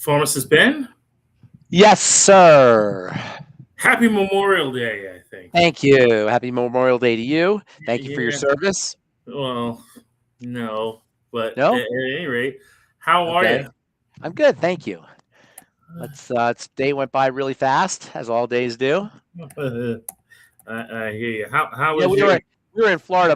Pharmacist Ben, Yes, sir. happy Memorial Day, I think. Thank you. Happy Memorial Day to you. Thank you for your Yeah, service. well, no, but at No? any rate, how are you? Okay. I'm good. Thank you. Day went by really fast, as all days do. I hear you. How Yeah, was we your? were in Florida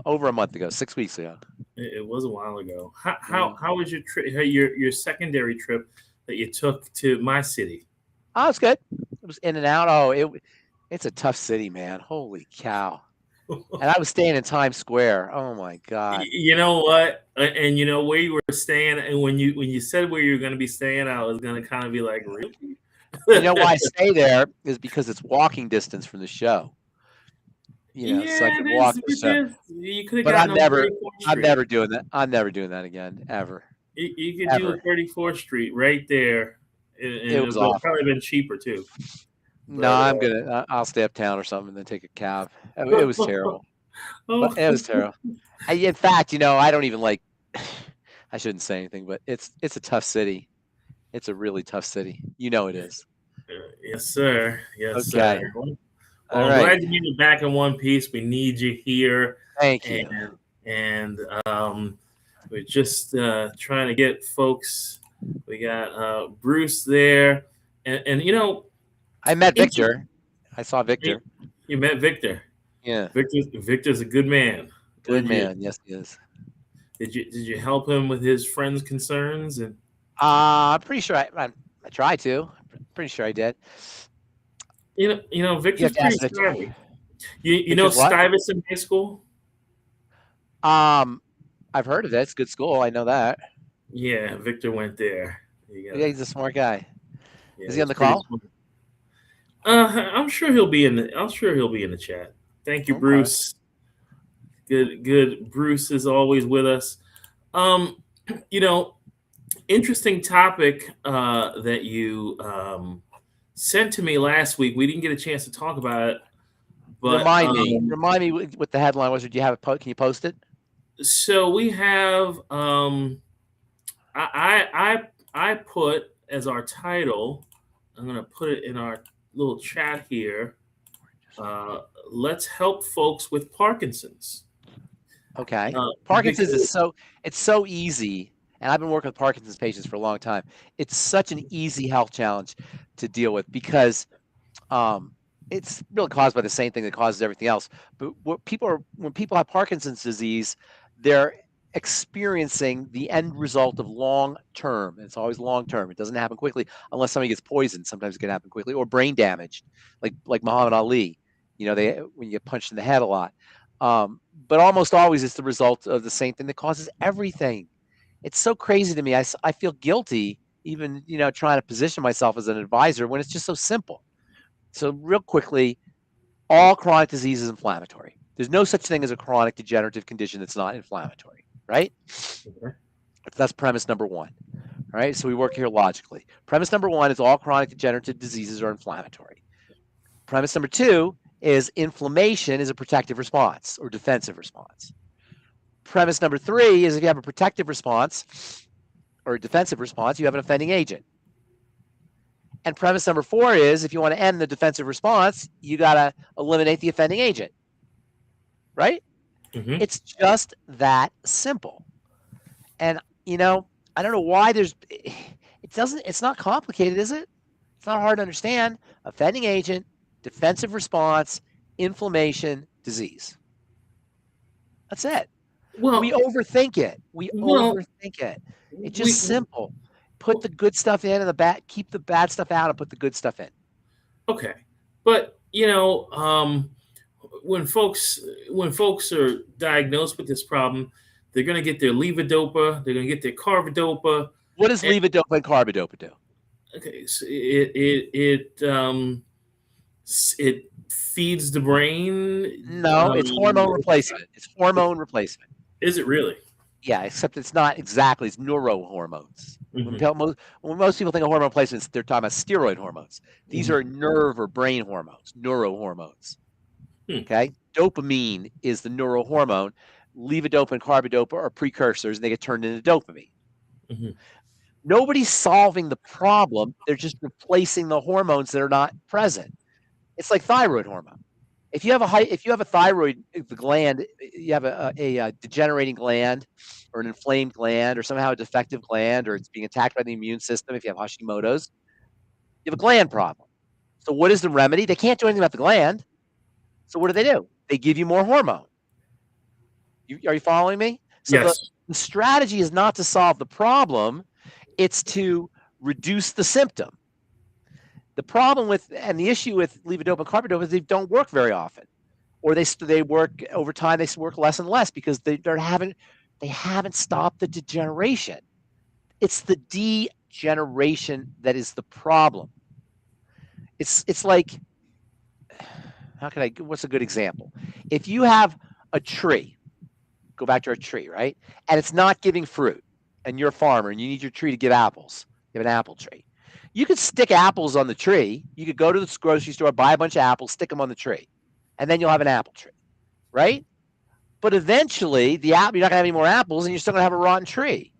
over a month ago, 6 weeks ago. It was a while ago. How Mm. how, how was your trip? Your secondary trip that you took to my city? Oh, it's good. It was in and out. It's a tough city, man. Holy cow. And I was staying in Times Square. Oh my God. You know what? And you know where you were staying, and when you said where you were going to be staying, I was going to kind of be like, really? You know why I stay there is because it's walking distance from the show. So I Yeah, can it walk is. to the It show. is. You could have But gotten on 34th I'm Street. never doing that. I'm never doing that again, ever, You could do a ever. 34th Street right there, and It it was would have awful. probably been cheaper too. No, But I'll stay uptown or something and then take a cab. It was terrible, but oh, it was terrible. In fact, I don't even like. I shouldn't say anything, but it's a tough city. It's a really tough city. You know it is. yes, sir. Yes, sir. Okay. Well, All I'm right. glad to get you back in one piece. We need you here, Thank and you. and we're just trying to get folks. We got Bruce there, and I met inter- Victor. I saw Victor. you met Victor. Yeah. Victor's a good man. What Good did you man. Yes, he is. did you help him with his friends' concerns? And I'm pretty sure I tried to. Pretty sure I did. You Victor's have to pretty ask Victor. savvy. You know Victor's what? Stuyvesant High School? Um, I've heard of it. It's a good school. I know that. Yeah, Victor went there. You Yeah, gotta, he's a smart guy. yeah, Is he on he's the pretty call? smart. I'm sure he'll be in the. I'm sure he'll be in the chat. Thank you, Okay. Bruce. Good. Bruce is always with us. Um, you know, interesting topic that you sent to me last week. We didn't get a chance to talk about it, but Remind me what the headline was. Or do you have it? Can you post it? so we have. I put as our title. I'm gonna put it in our little chat here. Uh, let's help folks with Parkinson's. Okay. Parkinson's Because is it's so easy, and I've been working with Parkinson's patients for a long time. It's such an easy health challenge to deal with because it's really caused by the same thing that causes everything else. But when people have Parkinson's disease, they're experiencing the end result of long term. It's always long term. It doesn't happen quickly unless somebody gets poisoned. Sometimes it can happen quickly, or brain damaged, like Muhammad Ali. When you get punched in the head a lot. But almost always it's the result of the same thing that causes everything. It's so crazy to me. I feel guilty even trying to position myself as an advisor when it's just so simple. So real quickly, all chronic disease is inflammatory. There's no such thing as a chronic degenerative condition that's not inflammatory, right? That's premise number one. All right, so we work here logically. Premise number one is all chronic degenerative diseases are inflammatory. Premise number two is inflammation is a protective response or defensive response. Premise number three is if you have a protective response or a defensive response, you have an offending agent. And premise number four is if you want to end the defensive response, you got to eliminate the offending agent. Right? mm-hmm. It's just that simple. And, I don't know why it's not complicated, is it? It's not hard to understand. Offending agent, defensive response, inflammation, disease. That's it. We overthink it. It's just simple. Put the good stuff in and keep the bad stuff out and put the good stuff in. Okay. But, when folks are diagnosed with this problem, they're going to get their levodopa, they're going to get their carbidopa. What does levodopa and carbidopa do? Okay, so it feeds the brain. No, it's hormone replacement. It's hormone replacement. Is it really? Yeah, except it's not exactly. It's neurohormones. Mm-hmm. When most people think of hormone replacements, they're talking about steroid hormones. These are nerve or brain hormones, neurohormones. Okay, dopamine is the neurohormone. Levodopa and carbidopa are precursors, and they get turned into dopamine. Mm-hmm. Nobody's solving the problem. They're just replacing the hormones that are not present. It's like thyroid hormone. If you have a thyroid gland, you have a degenerating gland or an inflamed gland or somehow a defective gland or it's being attacked by the immune system, if you have Hashimoto's, you have a gland problem. So what is the remedy? They can't do anything about the gland. So what do? They give you more hormone. Are you following me? So Yes. the strategy is not to solve the problem. It's to reduce the symptom. The problem with and the issue with levodopa and carbidopa is they don't work very often, or they work over time. They work less and less because they haven't stopped the degeneration. It's the degeneration that is the problem. It's like, what's a good example? If you have a tree, go back to our tree, right? And it's not giving fruit, and you're a farmer and you need your tree to give apples. You have an apple tree. You could stick apples on the tree. You could go to the grocery store, buy a bunch of apples, stick them on the tree, and then you'll have an apple tree, right? But eventually, you're not going to have any more apples, and you're still going to have a rotten tree.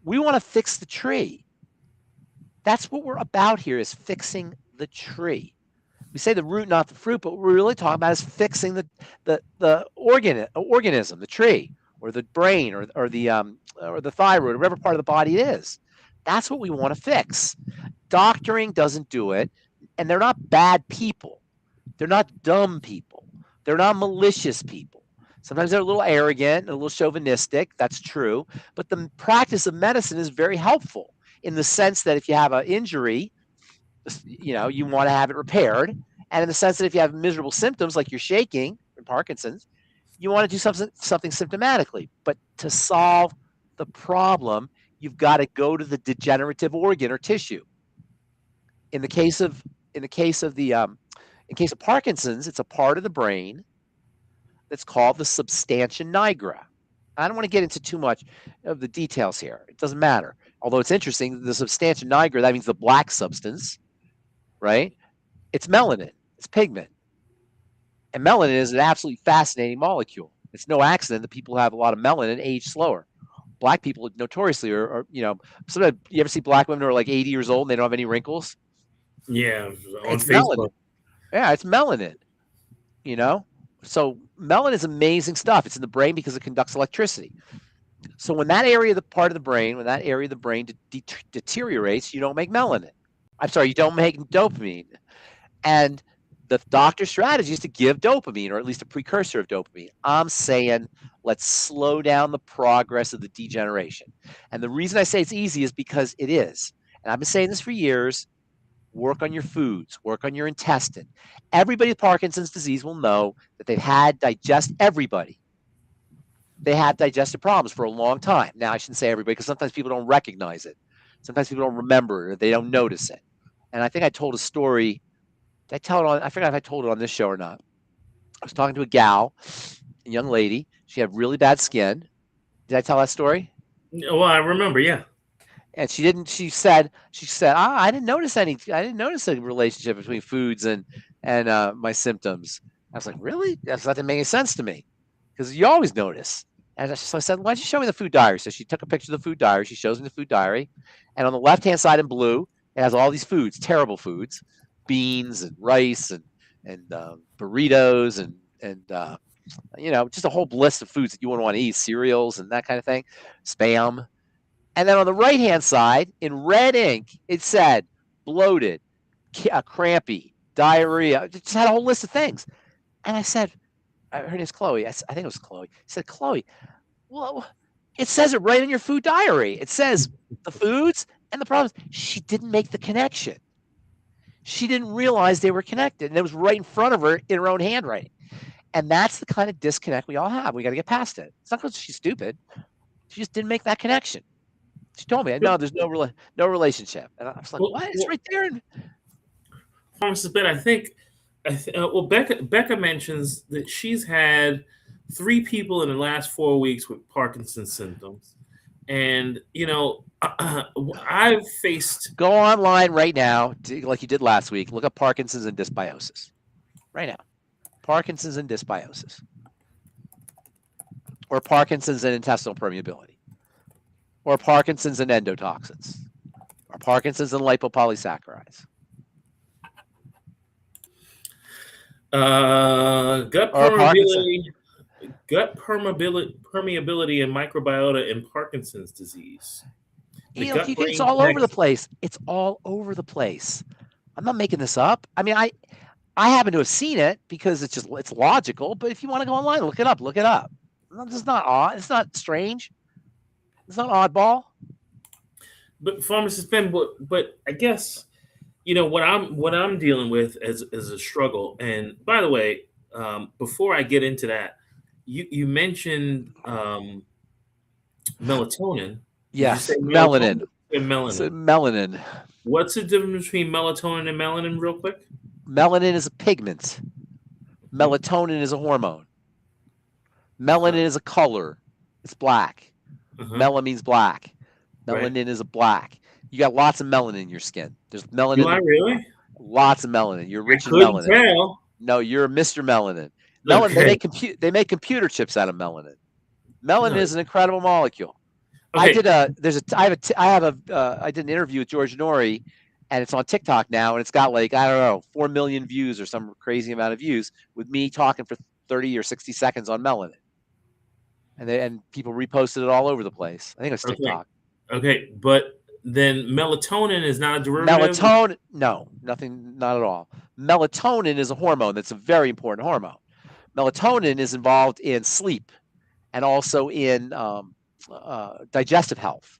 We want to fix the tree. That's what we're about here, is fixing the tree. We say the root, not the fruit, but what we're really talking about is fixing the organism, the tree, or the brain, or the thyroid, or whatever part of the body it is. That's what we want to fix. Doctoring doesn't do it, and they're not bad people. They're not dumb people. They're not malicious people. Sometimes they're a little arrogant, a little chauvinistic. That's true. But the practice of medicine is very helpful in the sense that if you have an injury, you want to have it repaired. And in the sense that if you have miserable symptoms like you're shaking or Parkinson's, you want to do something symptomatically. But to solve the problem, you've got to go to the degenerative organ or tissue. In the case of Parkinson's, it's a part of the brain that's called the substantia nigra. I don't want to get into too much of the details here. It doesn't matter. Although it's interesting, the substantia nigra, that means the black substance, right? It's melanin. It's pigment. And melanin is an absolutely fascinating molecule. It's no accident that people who have a lot of melanin age slower. Black people notoriously are sometimes you ever see black women who are like 80 years old and they don't have any wrinkles? Yeah, on It's Facebook. melanin. Yeah, it's melanin. So melanin is amazing stuff. It's in the brain because it conducts electricity. So when that area of the part of the brain, deteriorates, you don't make melanin. I'm sorry, you don't make dopamine. And the doctor's strategy is to give dopamine, or at least a precursor of dopamine. I'm saying let's slow down the progress of the degeneration. And the reason I say it's easy is because it is. And I've been saying this for years. Work on your foods, work on your intestine. Everybody with Parkinson's disease will know that they had digestive problems for a long time. Now, I shouldn't say everybody, because sometimes people don't recognize it. Sometimes people don't remember it, or they don't notice it. And I think I told a story. Did I tell it on? I forgot if I told it on this show or not. I was talking to a young lady. She had really bad skin. Did I tell that story? Well, I remember, yeah. And she didn't. She said, I didn't notice any. I didn't notice a relationship between foods and my symptoms. I was like, really? That didn't make any sense to me, because you always notice. And so I said, why don't you show me the food diary? So she took a picture of the food diary. She shows me the food diary, and on the left-hand side in blue, it has all these foods, terrible foods, beans and rice and burritos and just a whole list of foods that you wouldn't want to eat, cereals and that kind of thing, spam. And then on the right-hand side, in red ink, it said bloated, crampy, diarrhea. It just had a whole list of things. And I said, her name's Chloe. I think it was Chloe. I said, Chloe, well, it says it right in your food diary. It says the foods and the problems. She didn't make the connection. She didn't realize they were connected. And it was right in front of her in her own handwriting. And that's the kind of disconnect we all have. We got to get past it. It's not because she's stupid. She just didn't make that connection. She told me, no, there's no relationship. And I was like, what? It's right there. Pharmacist Ben, I think Becca mentions that she's had 3 people in the last 4 weeks with Parkinson's symptoms. And, I've faced... Go online right now, like you did last week. Look up Parkinson's and dysbiosis. Right now. Parkinson's and dysbiosis. Or Parkinson's and intestinal permeability. or Parkinson's and endotoxins, or Parkinson's and lipopolysaccharides. Gut Or Parkinson. permeability and microbiota in Parkinson's disease. It's all over the place. It's all over the place. I'm not making this up. I mean, I happen to have seen it because it's logical. But if you want to go online, look it up. Look it up. It's not odd. It's not strange. It's not oddball. But Pharmacist Ben, but I guess what I'm dealing with as a struggle. And by the way, before I get into that, you mentioned melatonin. Yes, melanin. Melanin. Melanin. What's the difference between melatonin and melanin, real quick? Melanin is a pigment. Melatonin is a hormone. Melanin is a color. It's black. Mela means black. Melanin is a black. You got lots of melanin in your skin. There's melanin. Do I really? Lots of melanin. You're rich in melanin. Tell. No, you're Mr. Melanin. Melanin. Okay. They make computer chips out of melanin. Melanin is an incredible molecule. Okay. I did an interview with George Norrie, and it's on TikTok now, and it's got 4 million views or some crazy amount of views with me talking for 30 or 60 seconds on melanin. And people reposted it all over the place. I think it was TikTok. Okay, but then melatonin is not a derivative? Melatonin, no, nothing, not at all. Melatonin is a hormone that's a very important hormone. Melatonin is involved in sleep and also in digestive health.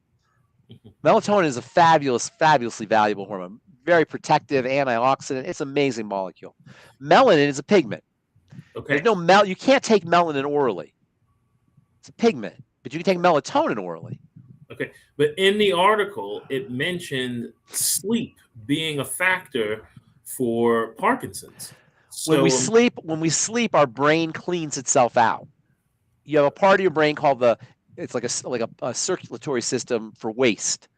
Melatonin is a fabulously valuable hormone, very protective, antioxidant. It's an amazing molecule. Melanin is a pigment. Okay. There's you can't take melanin orally. It's a pigment, but you can take melatonin orally. Okay, but in the article, it mentioned sleep being a factor for Parkinson's. So, when we sleep, our brain cleans itself out. You have a part of your brain called it's like a circulatory system for waste.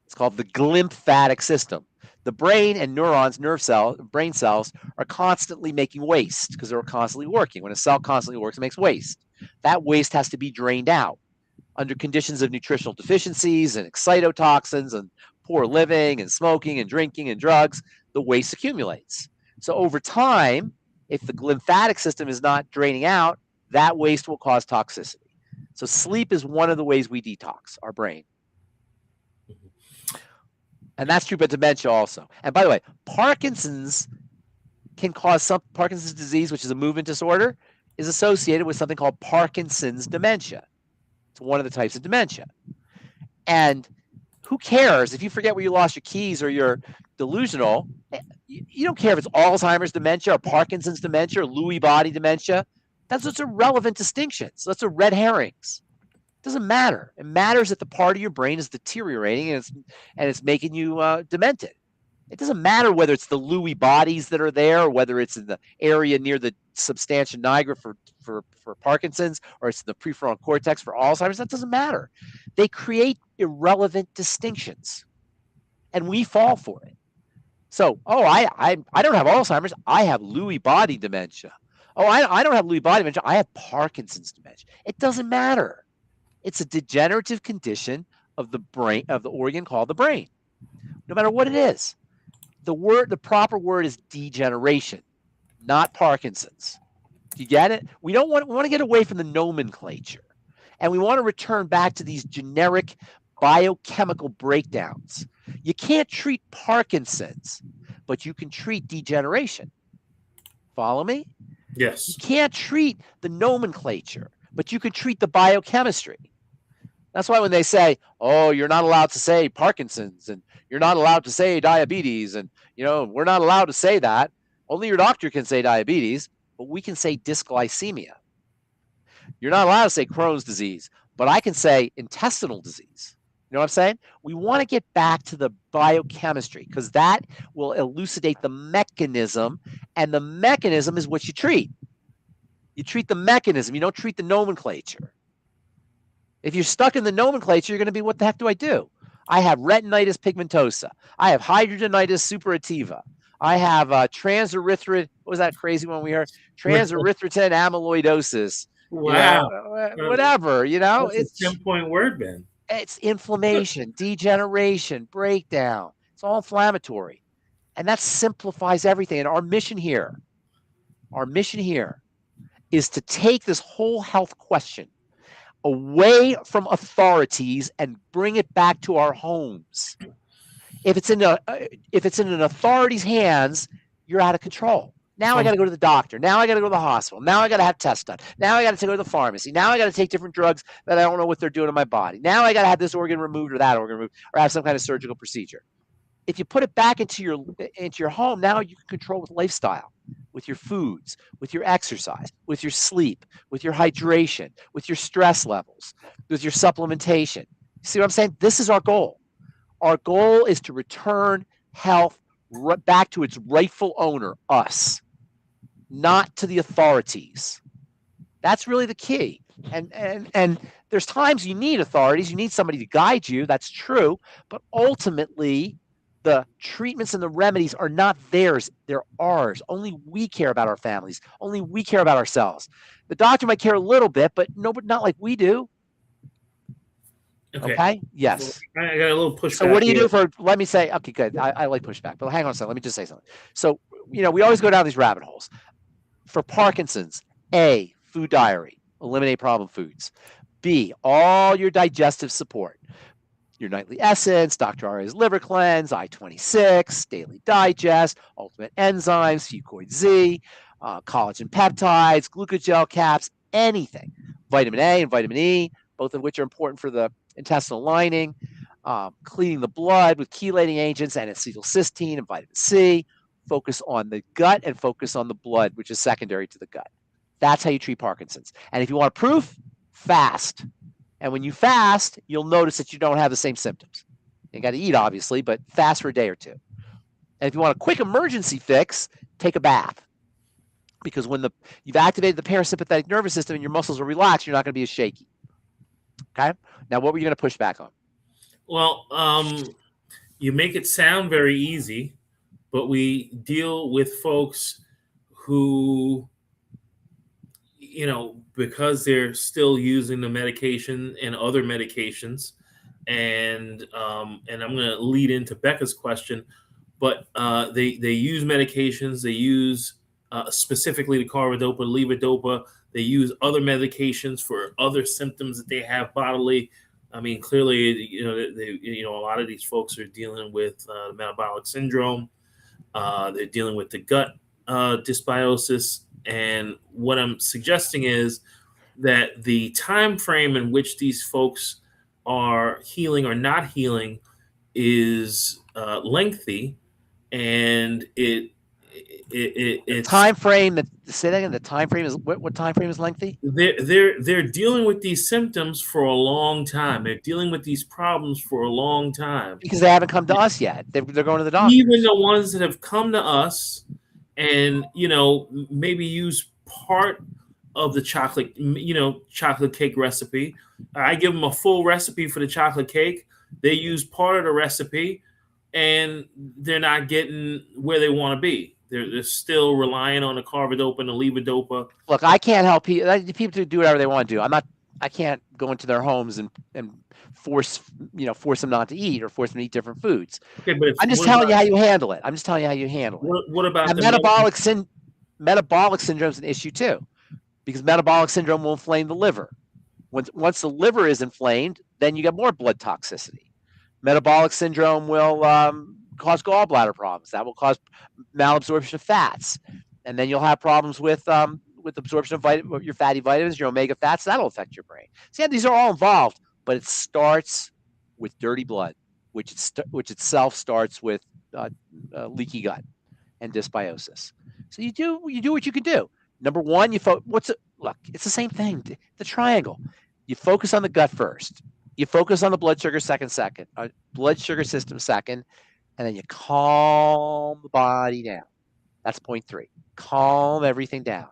It's called the glymphatic system. The brain and brain cells are constantly making waste because they're constantly working. When a cell constantly works, it makes waste. That waste has to be drained out. Under conditions of nutritional deficiencies and excitotoxins and poor living and smoking and drinking and drugs, the waste accumulates. So over time, if the glymphatic system is not draining out, that waste will cause toxicity. So sleep is one of the ways we detox our brain. And that's true about dementia also. And by the way, Parkinson's disease, which is a movement disorder, is associated with something called Parkinson's dementia. It's one of the types of dementia. And who cares if you forget where you lost your keys or you're delusional? You don't care if it's Alzheimer's dementia or Parkinson's dementia or Lewy body dementia. That's irrelevant distinctions. That's red herrings. It doesn't matter. It matters that the part of your brain is deteriorating and it's making you demented. It doesn't matter whether it's the Lewy bodies that are there or whether it's in the area near the substantia nigra for Parkinson's or it's the prefrontal cortex for Alzheimer's. That doesn't matter. They create irrelevant distinctions, and we fall for it. So, I don't have Alzheimer's. I have Lewy body dementia. I don't have Lewy body dementia. I have Parkinson's dementia. It doesn't matter. It's a degenerative condition of the brain, of the organ called the brain. No matter what it is. The proper word is degeneration, not Parkinson's. Do you get it? We want to get away from the nomenclature, and we want to return back to these generic biochemical breakdowns. You can't treat Parkinson's, but you can treat degeneration. Follow me? Yes. You can't treat the nomenclature, but you can treat the biochemistry. That's why when they say, you're not allowed to say Parkinson's and you're not allowed to say diabetes and, we're not allowed to say that. Only your doctor can say diabetes, but we can say dysglycemia. You're not allowed to say Crohn's disease, but I can say intestinal disease. You know what I'm saying? We want to get back to the biochemistry because that will elucidate the mechanism, and the mechanism is what you treat. You treat the mechanism. You don't treat the nomenclature. If you're stuck in the nomenclature, you're going to be, what the heck do I do? I have retinitis pigmentosa. I have hidradenitis suppurativa. I have transerythrit. What was that crazy one we heard? Transerythritin amyloidosis. Wow. Whatever, That's it's a 10-point word, Ben. It's inflammation, degeneration, breakdown. It's all inflammatory. And that simplifies everything. And our mission here is to take this whole health question away from authorities and bring it back to our homes. If it's in an authority's hands, you're out of control. Now I got to go to the doctor. Now I got to go to the hospital. Now I got to have tests done. Now I got to go to the pharmacy. Now I got to take different drugs that I don't know what they're doing in my body. Now I got to have this organ removed or that organ removed or have some kind of surgical procedure. If you put it back into your home, now you can control with lifestyle, with your foods, with your exercise, with your sleep, with your hydration, with your stress levels, with your supplementation. See what I'm saying? This is our goal. Our goal is to return health back to its rightful owner, us, not to the authorities. That's really the key. And there's times you need authorities, you need somebody to guide you. That's true. But ultimately, the treatments and the remedies are not theirs. They're ours. Only we care about our families. Only we care about ourselves. The doctor might care a little bit, but not like we do. Okay? Yes. I got a little pushback. So what do you do for, let me say, okay, good. I like pushback, but hang on a second. Let me just say something. So, we always go down these rabbit holes. For Parkinson's, A, food diary, eliminate problem foods. B, all your digestive support. Your nightly essence, Dr. Aria's liver cleanse, I-26, daily digest, ultimate enzymes, FucoidZ, collagen peptides, glucogel caps, anything. Vitamin A and vitamin E, both of which are important for the intestinal lining, cleaning the blood with chelating agents and acetylcysteine and vitamin C. Focus on the gut and focus on the blood, which is secondary to the gut. That's how you treat Parkinson's. And if you want proof, fast. And when you fast, you'll notice that you don't have the same symptoms. You got to eat, obviously, but fast for a day or two. And if you want a quick emergency fix, take a bath. Because when you've activated the parasympathetic nervous system and your muscles are relaxed, you're not going to be as shaky. Okay? Now, what were you going to push back on? Well, you make it sound very easy, but we deal with folks who, because they're still using the medication and other medications, and I'm going to lead into Becca's question, but they use medications, they use specifically the carbidopa, levodopa, they use other medications for other symptoms that they have bodily. I mean, clearly, a lot of these folks are dealing with metabolic syndrome. They're dealing with the gut dysbiosis. And what I'm suggesting is that the time frame in which these folks are healing or not healing is lengthy, and it's time frame. Say that again. The time frame is what time frame is lengthy? They're dealing with these symptoms for a long time. They're dealing with these problems for a long time because they haven't come to us yet. They're going to the doctor. Even the ones that have come to us, and maybe use part of the chocolate cake recipe. I give them a full recipe for the chocolate cake. They use part of the recipe, and they're not getting where they want to be. They're still relying on the carbidopa and the levodopa. Look, I can't help people. People to do whatever they want to do. I can't go into their homes and force them not to eat or force them to eat different foods. Okay, but I'm just telling you how you handle it. What about metabolic syndrome is an issue too, because metabolic syndrome will inflame the liver. Once the liver is inflamed, then you get more blood toxicity. Metabolic syndrome will cause gallbladder problems. That will cause malabsorption of fats, and then you'll have problems with absorption of your fatty vitamins, your omega fats. That'll affect your brain. So yeah, these are all involved, but it starts with dirty blood, which itself starts with leaky gut and dysbiosis. So you do what you can do. Number one, look, it's the same thing. The triangle. You focus on the gut first. You focus on the blood sugar blood sugar system second, and then you calm the body down. That's point 3. Calm everything down.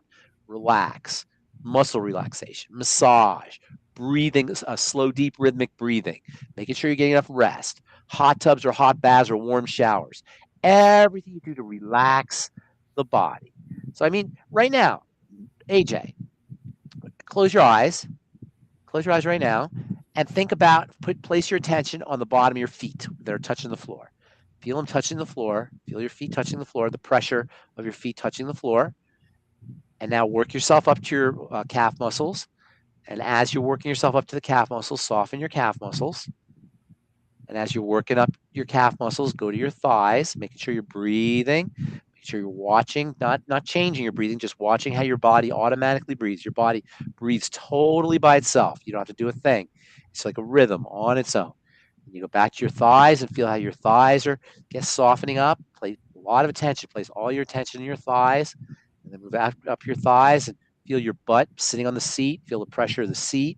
Relax. Muscle relaxation, massage, breathing, slow, deep, rhythmic breathing, making sure you're getting enough rest, hot tubs or hot baths or warm showers. Everything you do to relax the body. So, I mean, right now, AJ, close your eyes. Close your eyes right now and think about, place your attention on the bottom of your feet that are touching the floor. Feel them touching the floor. Feel your feet touching the floor, the pressure of your feet touching the floor. And now work yourself up to your calf muscles. And as you're working yourself up to the calf muscles, soften your calf muscles. And as you're working up your calf muscles, go to your thighs, making sure you're breathing, making sure you're watching, not changing your breathing, just watching how your body automatically breathes. Your body breathes totally by itself. You don't have to do a thing. It's like a rhythm on its own. You go back to your thighs and feel how your thighs are softening up. Place a lot of attention. Place all your attention in your thighs, and then move up your thighs and feel your butt sitting on the seat. Feel the pressure of the seat.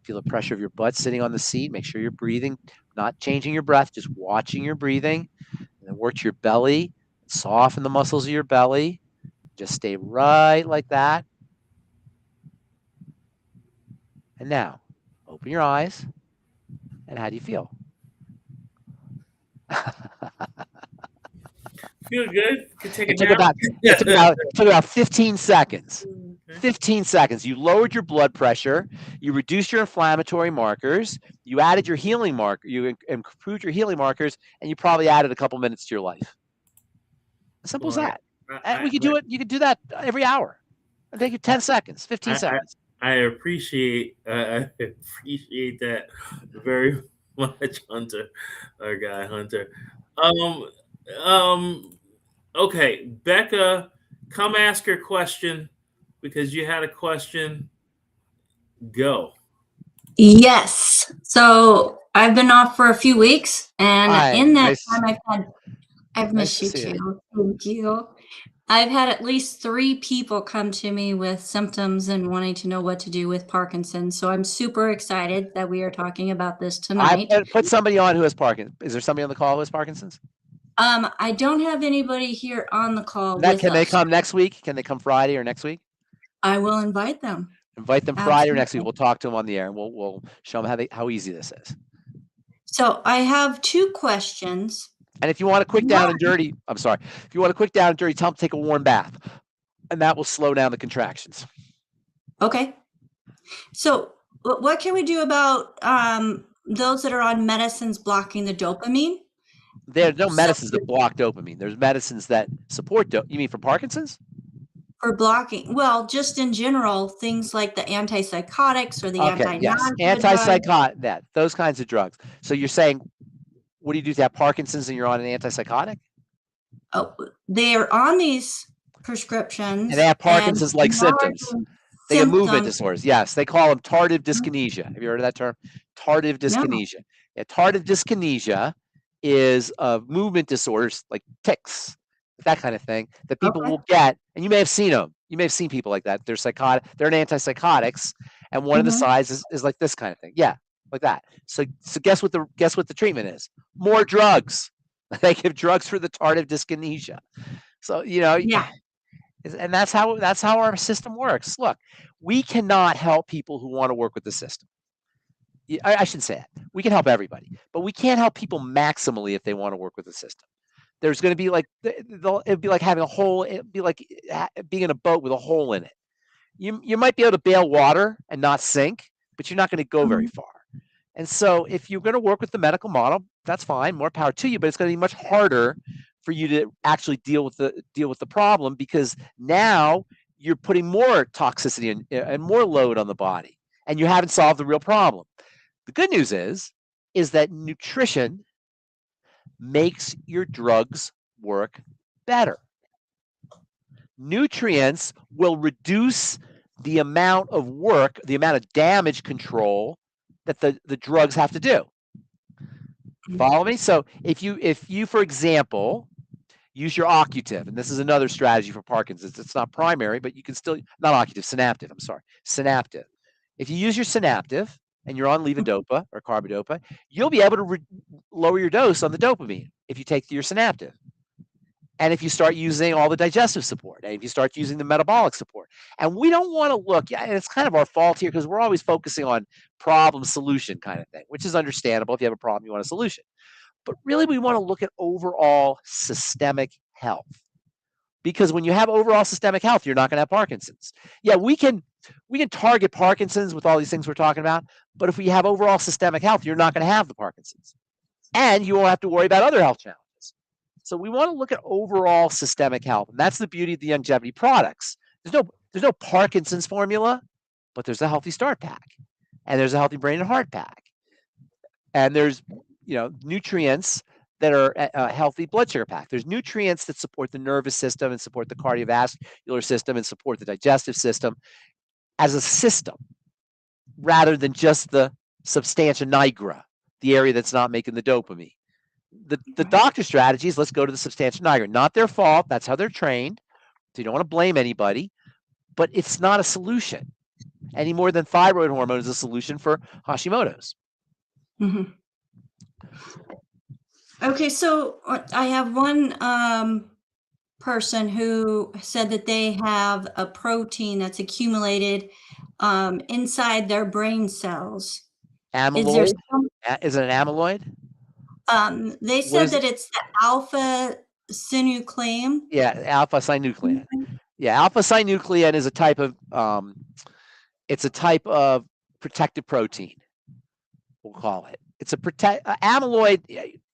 Feel the pressure of your butt sitting on the seat. Make sure you're breathing, not changing your breath, just watching your breathing. And then work to your belly. Soften the muscles of your belly. Just stay right like that. And now, open your eyes. And how do you feel? Feel good? Could take a It took nap. about 15 seconds. Okay. 15 seconds. You lowered your blood pressure. You reduced your inflammatory markers. You added your healing marker. You improved your healing markers, and you probably added a couple minutes to your life. As simple as that. And we could do it. You could do that every hour. It'll take you 10 seconds, 15 seconds. I appreciate that very much, Hunter, our guy Hunter. Okay, Becca, come ask your question because you had a question. Go. Yes. So I've been off for a few weeks, and in that time, I've missed you too. Thank you. I've had at least 3 people come to me with symptoms and wanting to know what to do with Parkinson's. So I'm super excited that we are talking about this tonight. I put somebody on who has Parkinson's. Is there somebody on the call who has Parkinson's? I don't have anybody here on the call. Can they come next week? Can they come Friday or next week? I will invite them. Invite them Friday or next week. We'll talk to them on the air and we'll show them how easy this is. So I have 2 questions. And if you want a quick down and dirty, I'm sorry. If you want a quick down and dirty, tell them to take a warm bath. And that will slow down the contractions. Okay. So what can we do about those that are on medicines blocking the dopamine? There are no medicines that block dopamine. There's medicines that support dopamine. You mean for Parkinson's? For blocking, well, just in general, things like the antipsychotics or the antipsychotic, those kinds of drugs. So you're saying, what do you do to have Parkinson's and you're on an antipsychotic? Oh, they're on these prescriptions. And they have Parkinson's-like symptoms. They have movement disorders. Yes, they call them tardive dyskinesia. Have you heard of that term? Tardive dyskinesia. No. Yeah, tardive dyskinesia is movement disorders like tics, that kind of thing that people will get. And you may have seen them. You may have seen people like that. They're psychotic. They're in antipsychotics, and one of the sides is like this kind of thing. Yeah, like that. So guess what the treatment is? More drugs. They give drugs for the tardive dyskinesia. So yeah. And that's how our system works. Look, we cannot help people who want to work with the system. I shouldn't say that. We can help everybody, but we can't help people maximally if they want to work with the system. There's going to be it'd be like having a hole. It'd be like being in a boat with a hole in it. You might be able to bail water and not sink, but you're not going to go very far. And so if you're going to work with the medical model, that's fine. More power to you, but it's going to be much harder for you to actually deal with the problem, because now you're putting more toxicity and more load on the body, and you haven't solved the real problem. The good news is that nutrition makes your drugs work better. Nutrients will reduce the amount of work, the amount of damage control that the drugs have to do. Follow me? So if you, for example, use your occutive, and this is another strategy for Parkinson's. It's not primary, but you can still, not occutive, synaptive. I'm sorry, synaptive. If you use your synaptive and you're on levodopa or carbidopa, you'll be able to lower your dose on the dopamine if you take your synaptive. And if you start using all the digestive support, and if you start using the metabolic support. And we don't want to look, and it's kind of our fault here because we're always focusing on problem solution kind of thing, which is understandable. If you have a problem, you want a solution. But really, we want to look at overall systemic health. Because when you have overall systemic health, you're not going to have Parkinson's. Yeah, we can we can target Parkinson's with all these things we're talking about, but if we have overall systemic health, you're not going to have the Parkinson's. And you won't have to worry about other health challenges. So we want to look at overall systemic health. And that's the beauty of the longevity products. There's no Parkinson's formula, but there's a healthy start pack. And there's a healthy brain and heart pack. And there's, nutrients that are a healthy blood sugar pack. There's nutrients that support the nervous system and support the cardiovascular system and support the digestive system as a system, rather than just the substantia nigra, the area that's not making the dopamine. The doctor strategy is let's go to the substantia nigra. Not their fault. That's how they're trained. So you don't want to blame anybody, but it's not a solution any more than thyroid hormone is a solution for Hashimoto's. Mm-hmm. Okay, so I have one person who said that they have a protein that's accumulated inside their brain cells. Amyloid? Is it an amyloid? They said that it's the alpha-synuclein. Yeah, alpha-synuclein. Yeah, alpha-synuclein is a type of protective protein. We'll call it. It's a amyloid.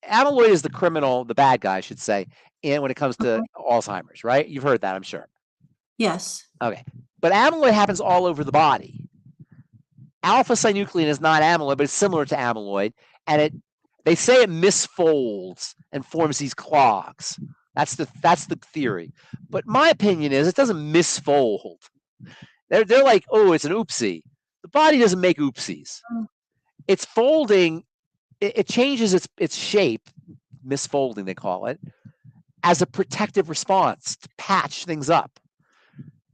Amyloid is the criminal, the bad guy, I should say, and when it comes to Alzheimer's, right? You've heard that, I'm sure. Yes. Okay, but amyloid happens all over the body. Alpha-synuclein is not amyloid, but it's similar to amyloid, and they say it misfolds and forms these clogs. That's the theory. But my opinion is it doesn't misfold. They're like, oh, it's an oopsie. The body doesn't make oopsies. It's folding. It changes its shape, misfolding they call it, as a protective response to patch things up.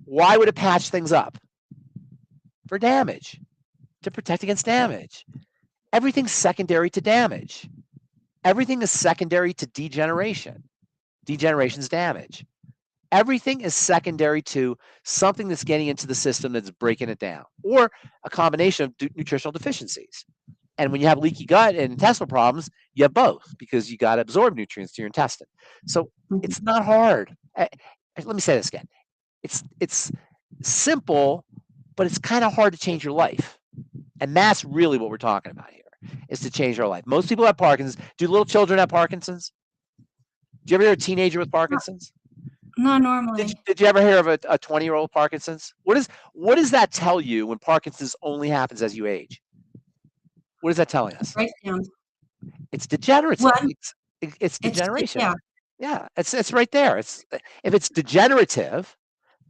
Why would it patch things up? For damage, to protect against damage. Everything's secondary to damage. Everything is secondary to degeneration. Degeneration's damage. Everything is secondary to something that's getting into the system that's breaking it down, or a combination of nutritional deficiencies. And when you have leaky gut and intestinal problems, you have both because you got to absorb nutrients to your intestine. So it's not hard. Let me say this again. It's simple, but it's kind of hard to change your life. And that's really what we're talking about here, is to change our life. Most people have Parkinson's. Do little children have Parkinson's? Do you ever hear a teenager with Parkinson's? Not normally. Did you ever hear of a 20-year-old Parkinson's? What does that tell you when Parkinson's only happens as you age? What is that telling us? Right down. It's degenerative. It's degeneration. Yeah, it's right there. If it's degenerative,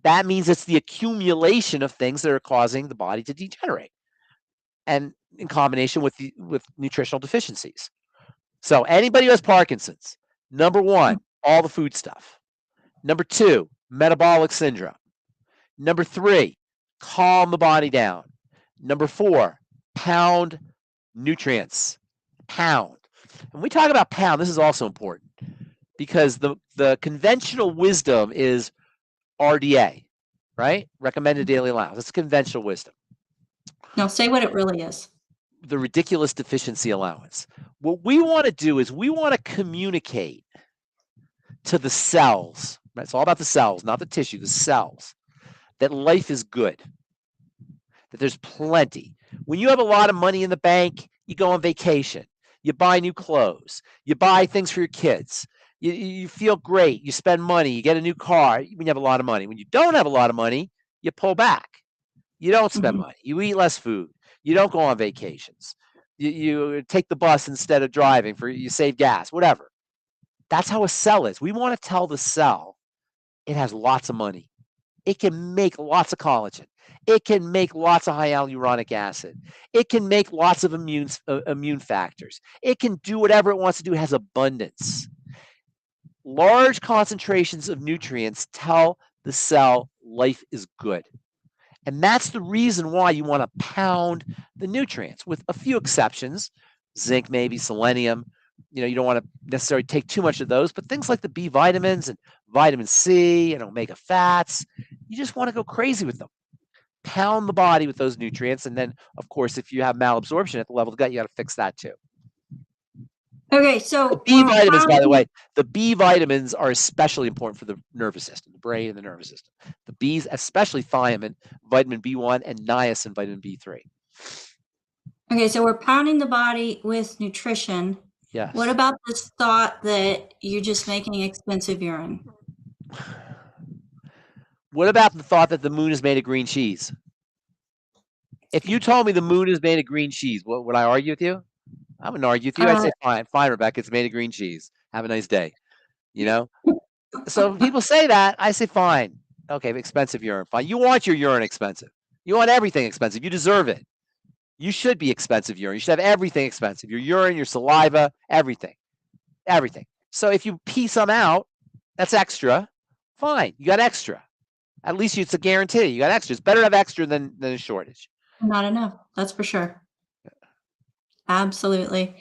that means it's the accumulation of things that are causing the body to degenerate, and in combination with nutritional deficiencies. So anybody who has Parkinson's, number one, all the food stuff. Number two, metabolic syndrome. Number three, calm the body down. Number four, pound nutrients. Pound. When we talk about pound, this is also important because the conventional wisdom is RDA, right? Recommended daily allowance. That's conventional wisdom. Now say what it really is. The ridiculous deficiency allowance. What we want to do is we want to communicate to the cells, right? It's all about the cells, not the tissue, the cells, that life is good, that there's plenty. When you have a lot of money in the bank, you go on vacation, you buy new clothes, you buy things for your kids, you feel great, you spend money, you get a new car when you have a lot of money. When you don't have a lot of money, you pull back. You don't spend money. You eat less food. You don't go on vacations. You take the bus instead of driving, you save gas, whatever. That's how a cell is. We want to tell the cell it has lots of money. It can make lots of collagen. It can make lots of hyaluronic acid. It can make lots of immune factors. It can do whatever it wants to do. It has abundance. Large concentrations of nutrients tell the cell life is good. And that's the reason why you want to pound the nutrients, with a few exceptions. Zinc, maybe, selenium. You don't want to necessarily take too much of those, but things like the B vitamins and vitamin C and omega fats, you just want to go crazy with them. Pound the body with those nutrients. And then, of course, if you have malabsorption at the level of the gut, you got to fix that too. Okay, so the B vitamins, by the way, the B vitamins are especially important for the nervous system, the brain and the nervous system. The B's, especially thiamine, vitamin B1, and niacin, vitamin B3. Okay, so we're pounding the body with nutrition. Yes. What about this thought that you're just making expensive urine? What about the thought that the moon is made of green cheese? If you told me the moon is made of green cheese, would I argue with you? I wouldn't argue with you. I'd say, fine, Rebecca, it's made of green cheese. Have a nice day. You know? So people say that, I say, fine. Okay, expensive urine, fine. You want your urine expensive. You want everything expensive. You deserve it. You should be expensive urine. You should have everything expensive. Your urine, your saliva, everything. Everything. So if you pee some out, that's extra. Fine. You got extra. At least it's a guarantee. You got extra. It's better to have extra than a shortage. Not enough. That's for sure. Absolutely.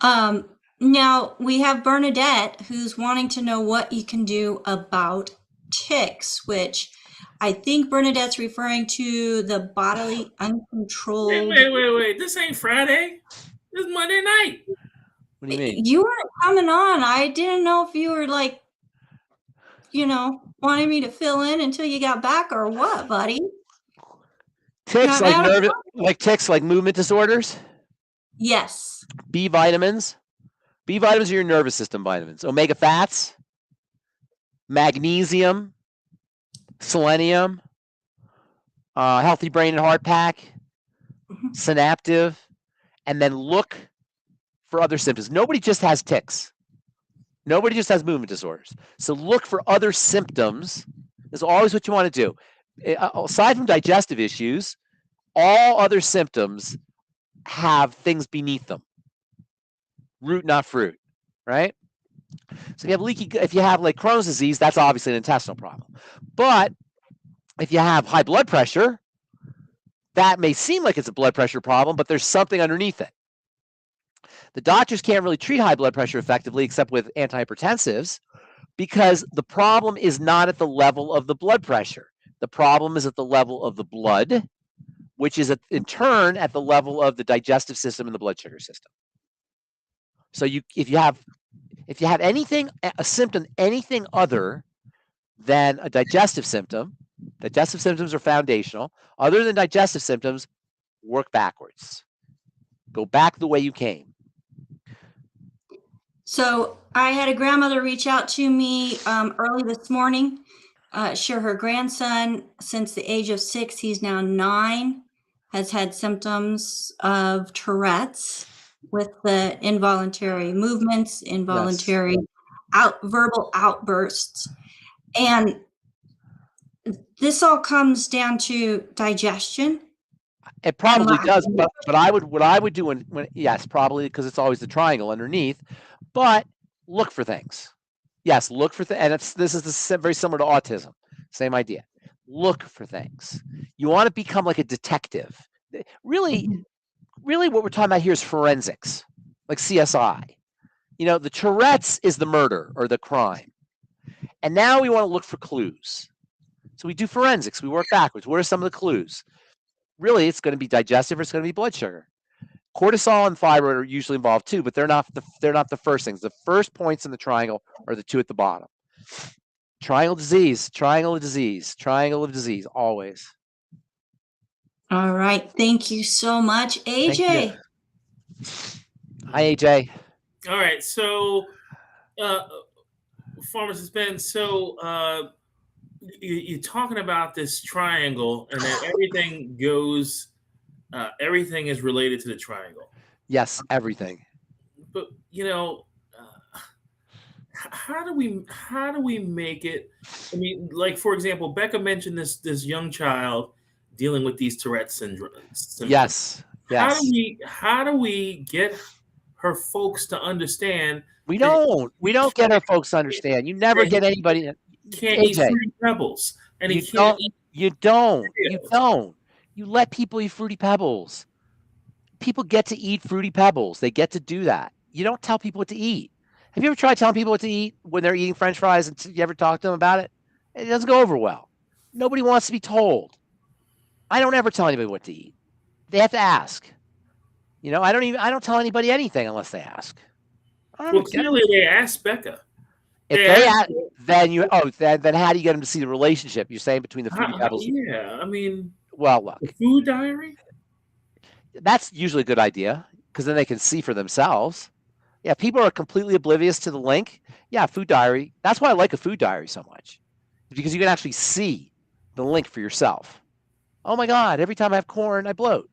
Now we have Bernadette who's wanting to know what you can do about tics, which I think Bernadette's referring to the bodily uncontrolled. Wait. This ain't Friday. This is Monday night. What do you mean? You weren't coming on. I didn't know if you were like, wanting me to fill in until you got back or what, buddy? Tics tics like movement disorders? Yes. B vitamins. B vitamins are your nervous system vitamins. Omega fats, magnesium, selenium, healthy brain and heart pack, synaptive, and then look for other symptoms. Nobody just has tics. Nobody just has movement disorders. So look for other symptoms. Is always what you want to do. Aside from digestive issues, all other symptoms have things beneath them. Root, not fruit, right? So if you have like Crohn's disease, that's obviously an intestinal problem. But if you have high blood pressure, that may seem like it's a blood pressure problem, but there's something underneath it. The doctors can't really treat high blood pressure effectively except with antihypertensives because the problem is not at the level of the blood pressure. The problem is at the level of the blood, which is in turn at the level of the digestive system and the blood sugar system. So if you have anything, a symptom, anything other than a digestive symptom, digestive symptoms are foundational. Other than digestive symptoms, work backwards. Go back the way you came. So I had a grandmother reach out to me early this morning. Share her grandson since the age of 6, he's now 9, has had symptoms of Tourette's with the involuntary movements, involuntary verbal outbursts. And this all comes down to digestion. It probably does, but what I would do when yes, probably because it's always the triangle underneath, but look for things. Yes, look for things, and this is very similar to autism. Same idea. Look for things. You want to become like a detective. Really, what we're talking about here is forensics, like CSI. The Tourette's is the murder or the crime, and now we want to look for clues. So we do forensics. We work backwards. What are some of the clues? Really, it's going to be digestive or it's going to be blood sugar. Cortisol and thyroid are usually involved too, but they're not the first things. The first points in the triangle are the two at the bottom. Triangle of disease, always. All right. Thank you so much, AJ. Hi, AJ. All right. So, Pharmacist Ben, so you're talking about this triangle and that everything goes, everything is related to the triangle. Yes, everything. But how do we make it? I mean, like for example, Becca mentioned this young child dealing with these Tourette syndromes. Yes. How do we get her folks to understand? We don't get our folks to understand. You never get anybody. Can't eat Fruity Pebbles, and you don't. You let people eat Fruity Pebbles. People get to eat Fruity Pebbles. They get to do that. You don't tell people what to eat. Have you ever tried telling people what to eat when they're eating French fries and you ever talk to them about it? It doesn't go over well. Nobody wants to be told. I don't ever tell anybody what to eat. They have to ask. I don't tell anybody anything unless they ask. Well, clearly they asked Becca. If they ask, then you then how do you get them to see the relationship? You're saying between the food levels? Yeah, I mean, well, look, the food diary. That's usually a good idea because then they can see for themselves. Yeah, people are completely oblivious to the link. Yeah, food diary. That's why I like a food diary so much, because you can actually see the link for yourself. Oh my God! Every time I have corn, I bloat.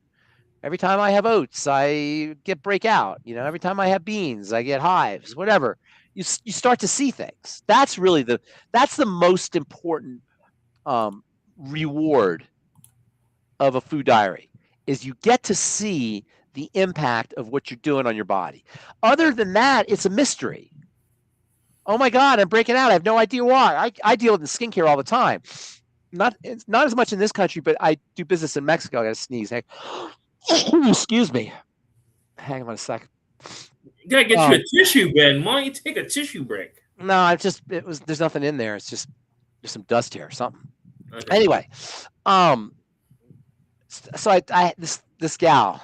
Every time I have oats, I get breakout. You know, every time I have beans, I get hives. Whatever. You start to see things. That's really the most important reward of a food diary, is you get to see the impact of what you're doing on your body. Other than that, it's a mystery. Oh my God, I'm breaking out. I have no idea why. I deal with skincare all the time. It's not as much in this country, but I do business in Mexico. I got to sneeze. Hey. Excuse me. Hang on a sec. You gotta get you a tissue, Ben. Why don't you take a tissue break? No, there's nothing in there. It's just there's some dust here or something. Okay. Anyway, so I this gal,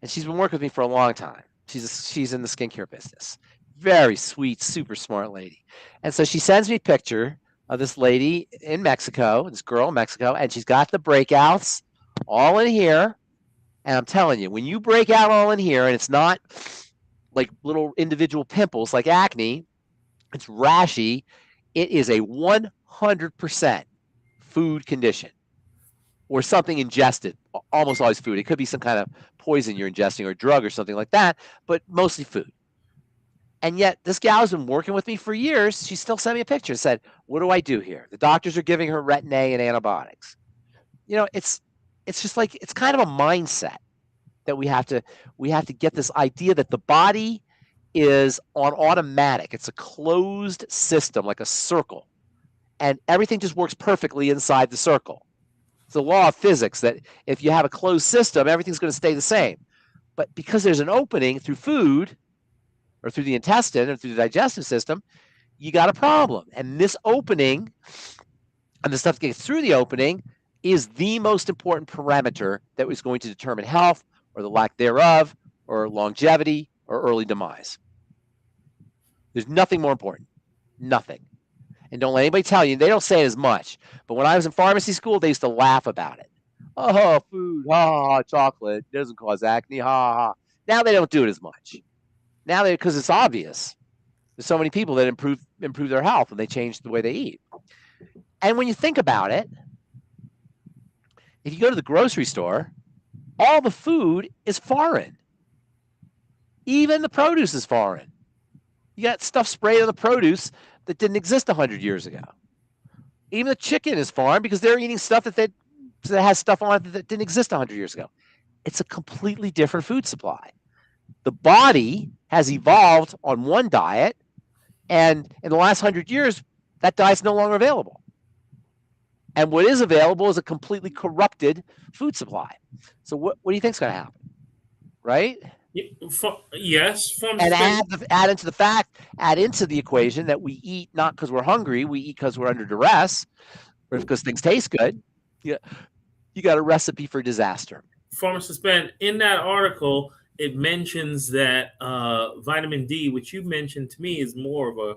and she's been working with me for a long time. She's in the skincare business. Very sweet, super smart lady. And so she sends me a picture of this lady in Mexico, this girl in Mexico, and she's got the breakouts all in here. And I'm telling you, when you break out all in here, and it's not like little individual pimples like acne, it's rashy. It is a 100% food condition or something ingested, almost always food. It could be some kind of poison you're ingesting or a drug or something like that, but mostly food. And yet this gal has been working with me for years. She still sent me a picture and said, what do I do here? The doctors are giving her Retin A and antibiotics. You know, it's just like, it's kind of a mindset that we have to get this idea that the body is on automatic. It's a closed system, like a circle, and everything just works perfectly inside the circle. It's the law of physics that if you have a closed system, everything's going to stay the same. But because there's an opening through food or through the intestine or through the digestive system, you got a problem. And this opening and the stuff that gets through the opening is the most important parameter that is going to determine health or the lack thereof or longevity or early demise. There's nothing more important. Nothing. And don't let anybody tell you, they don't say it as much, but when I was in pharmacy school, they used to laugh about it. Oh, food, chocolate doesn't cause acne, ha. Now they don't do it as much. Now because it's obvious. There's so many people that improve their health when they change the way they eat. And when you think about it, if you go to the grocery store, all the food is foreign. Even the produce is foreign. You got stuff sprayed on the produce that didn't exist 100 years ago. Even the chicken is foreign because they're eating stuff that has stuff on it that didn't exist 100 years ago. It's a completely different food supply. The body has evolved on one diet, and in the last 100 years, that diet's no longer available. And what is available is a completely corrupted food supply. So what do you think is going to happen? Right? Yes. And add into the equation that we eat not because we're hungry, we eat because we're under duress, or because things taste good. You got a recipe for disaster. Pharmacist Ben, in that article, it mentions that vitamin D, which you mentioned to me, is more of a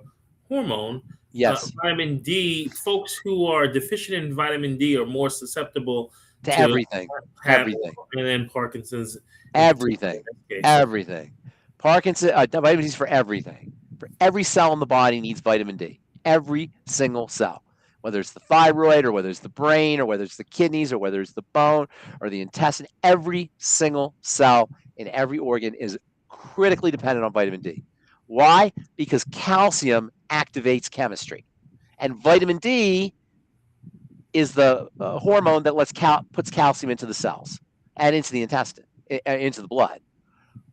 hormone. Yes. Vitamin D, folks who are deficient in vitamin D are more susceptible to everything. And then Parkinson's. Everything. Parkinson, vitamin D is for everything. For every cell in the body needs vitamin D. Every single cell. Whether it's the thyroid or whether it's the brain or whether it's the kidneys or whether it's the bone or the intestine, every single cell in every organ is critically dependent on vitamin D. Why? Because calcium activates chemistry. And vitamin D is the hormone that puts calcium into the cells and into the intestine, into the blood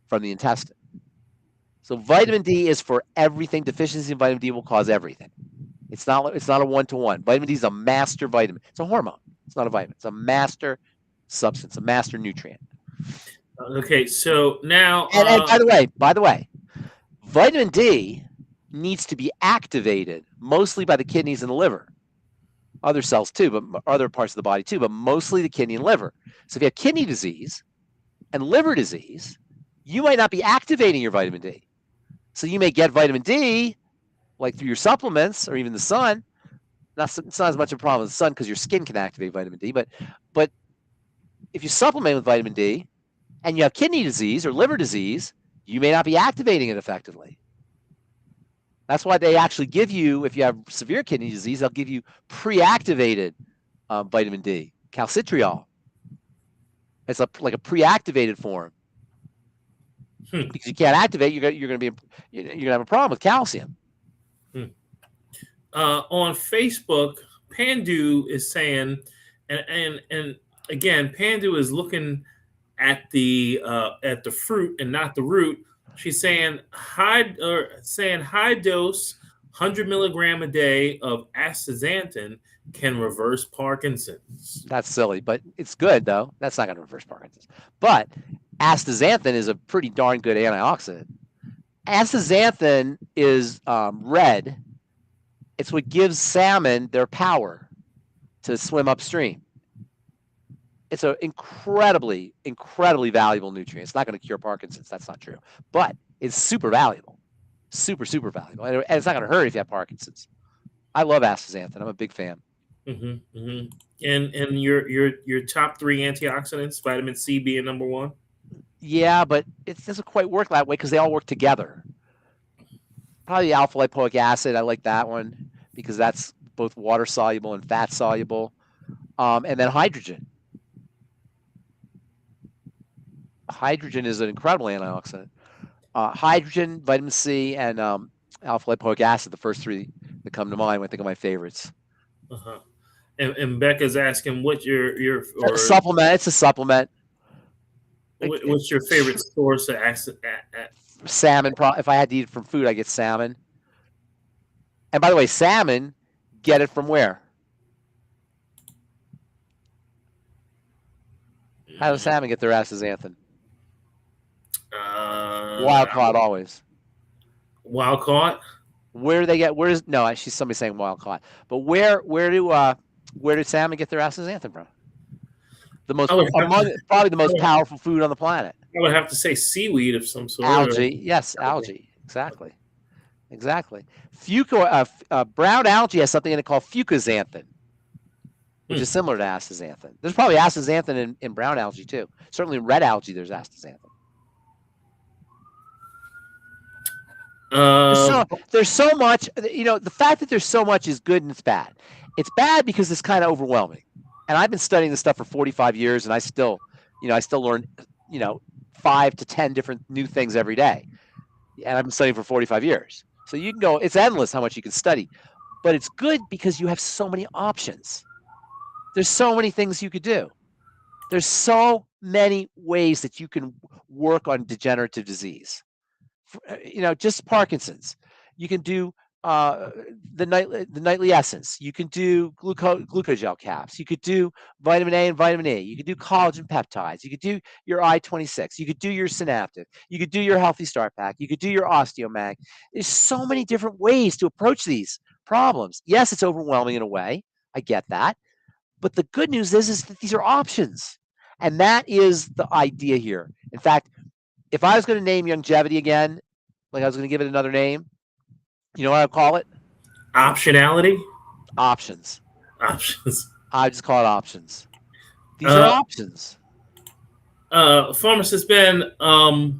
from the intestine. So vitamin D is for everything. Deficiency in vitamin D will cause everything. It's not a one-to-one. Vitamin D is a master vitamin. It's a hormone. It's not a vitamin. It's a master substance, a master nutrient. Okay, so now... And by the way, vitamin D needs to be activated mostly by the kidneys and the liver. Other cells too, but other parts of the body too, but mostly the kidney and liver. So if you have kidney disease and liver disease, you might not be activating your vitamin D. So you may get vitamin D, like through your supplements or even the sun. It's not as much of a problem with the sun because your skin can activate vitamin D. But if you supplement with vitamin D and you have kidney disease or liver disease, you may not be activating it effectively. That's why they actually give you, if you have severe kidney disease, they'll give you pre-activated vitamin D, calcitriol. It's like a pre-activated form. Because you can't activate, you're gonna have a problem with calcium. On Facebook, Pandu is saying, and again, Pandu is looking at the fruit and not the root. She's saying high dose, 100 milligram a day of astaxanthin can reverse Parkinson's. That's silly, but it's good though. That's not going to reverse Parkinson's. But astaxanthin is a pretty darn good antioxidant. Astaxanthin is red. It's what gives salmon their power to swim upstream. It's an incredibly, incredibly valuable nutrient. It's not going to cure Parkinson's. That's not true. But it's super valuable. Super, super valuable. And it's not going to hurt if you have Parkinson's. I love astaxanthin. I'm a big fan. Mm-hmm, mm-hmm. And your top 3 antioxidants, vitamin C being number 1? Yeah, but it doesn't quite work that way because they all work together. Probably the alpha lipoic acid. I like that one because that's both water soluble and fat soluble. And then hydrogen. Hydrogen is an incredible antioxidant. Hydrogen, vitamin C, and alpha lipoic acid, the first 3 that come to mind when I think of my favorites. Uh-huh. And Becca's asking what your supplement. It's a supplement. What's your favorite source of acid? Salmon. If I had to eat it from food, I get salmon. And by the way, salmon, get it from where? How does salmon get their astaxanthin? Wild caught always. Wild caught? Where do they get? She's somebody saying wild caught. But where do salmon get their astaxanthin from? Probably the most powerful food on the planet. I would have to say seaweed of some sort. Algae, yes, algae, exactly. Brown algae has something in it called fucoidZ, which is similar to astaxanthin. There's probably astaxanthin in brown algae too. Certainly in red algae, there's astaxanthin. There's so much, the fact that there's so much is good and it's bad. It's bad because it's kind of overwhelming. And I've been studying this stuff for 45 years and I still learn, 5 to 10 different new things every day. And I've been studying for 45 years. So you can go, it's endless how much you can study. But it's good because you have so many options. There's so many things you could do. There's so many ways that you can work on degenerative disease. Just Parkinson's. You can do the nightly essence. You can do glucogel caps. You could do vitamin A and vitamin E. You could do collagen peptides. You could do your I-26. You could do your synaptic. You could do your healthy start pack. You could do your osteomag. There's so many different ways to approach these problems. Yes, it's overwhelming in a way. I get that. But the good news is that these are options. And that is the idea here. In fact, if I was going to name longevity again, like I was going to give it another name, you know what I'd call it? Optionality? Options. Options. I just call it options. These are options. Pharmacist Ben, tons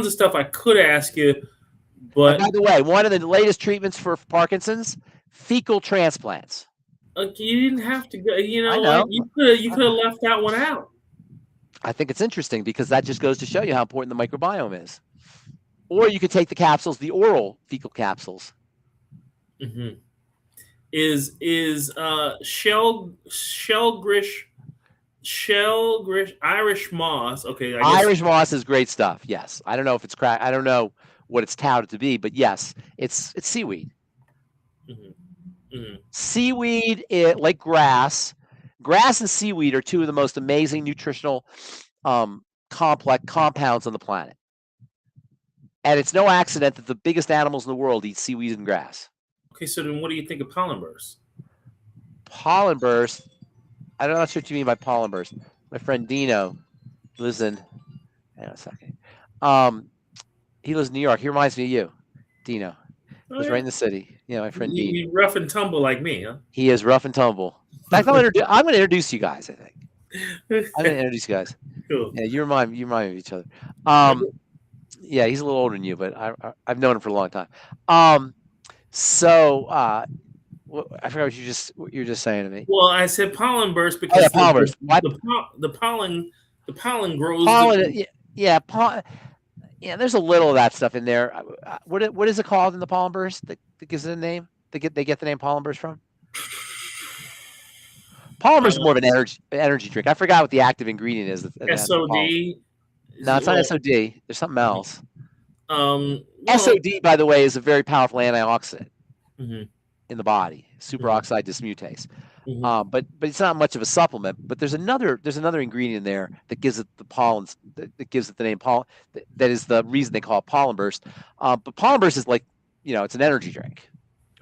of stuff I could ask you, but... And by the way, one of the latest treatments for Parkinson's, fecal transplants. You didn't have to go, I know. You could have left that one out. I think it's interesting because that just goes to show you how important the microbiome is. Or you could take the capsules, the oral fecal capsules. Mm-hmm. Is shellgrish Irish moss? Okay, Irish moss is great stuff. Yes, I don't know if it's crack. I don't know what it's touted to be, but yes, it's seaweed. Mm-hmm. Mm-hmm. Seaweed, like grass and seaweed are 2 of the most amazing nutritional complex compounds on the planet. And it's no accident that the biggest animals in the world eat seaweed and grass. Okay, so then what do you think of pollen burst? Pollen burst? I'm not sure what you mean by pollen burst. My friend Dino lives in... Hang on a second. He lives in New York. He reminds me of you, Dino. Oh, He's right in the city. Yeah, my friend Dean. He's rough and tumble like me, huh? He is rough and tumble. In fact, I'm going to introduce you guys. I think I'm going to introduce you guys. Cool. Yeah, you remind me of each other. Yeah, he's a little older than you, but I've known him for a long time. So I forgot what you were just saying to me. Well, I said pollen burst because pollen burst. The pollen grows. Pollen, yeah. There's a little of that stuff in there. What is it called in the pollen burst that gives it a name? They get the name pollen burst from? Pollen burst is more of an energy drink. I forgot what the active ingredient is. SOD. No, it's not SOD. There's something else. Well, SOD, by the way, is a very powerful antioxidant in the body, superoxide dismutase. Mm-hmm. But it's not much of a supplement. But there's another ingredient in there that gives it the pollens, that gives it the name pollen. That is the reason they call it pollen burst. But pollen burst is like, it's an energy drink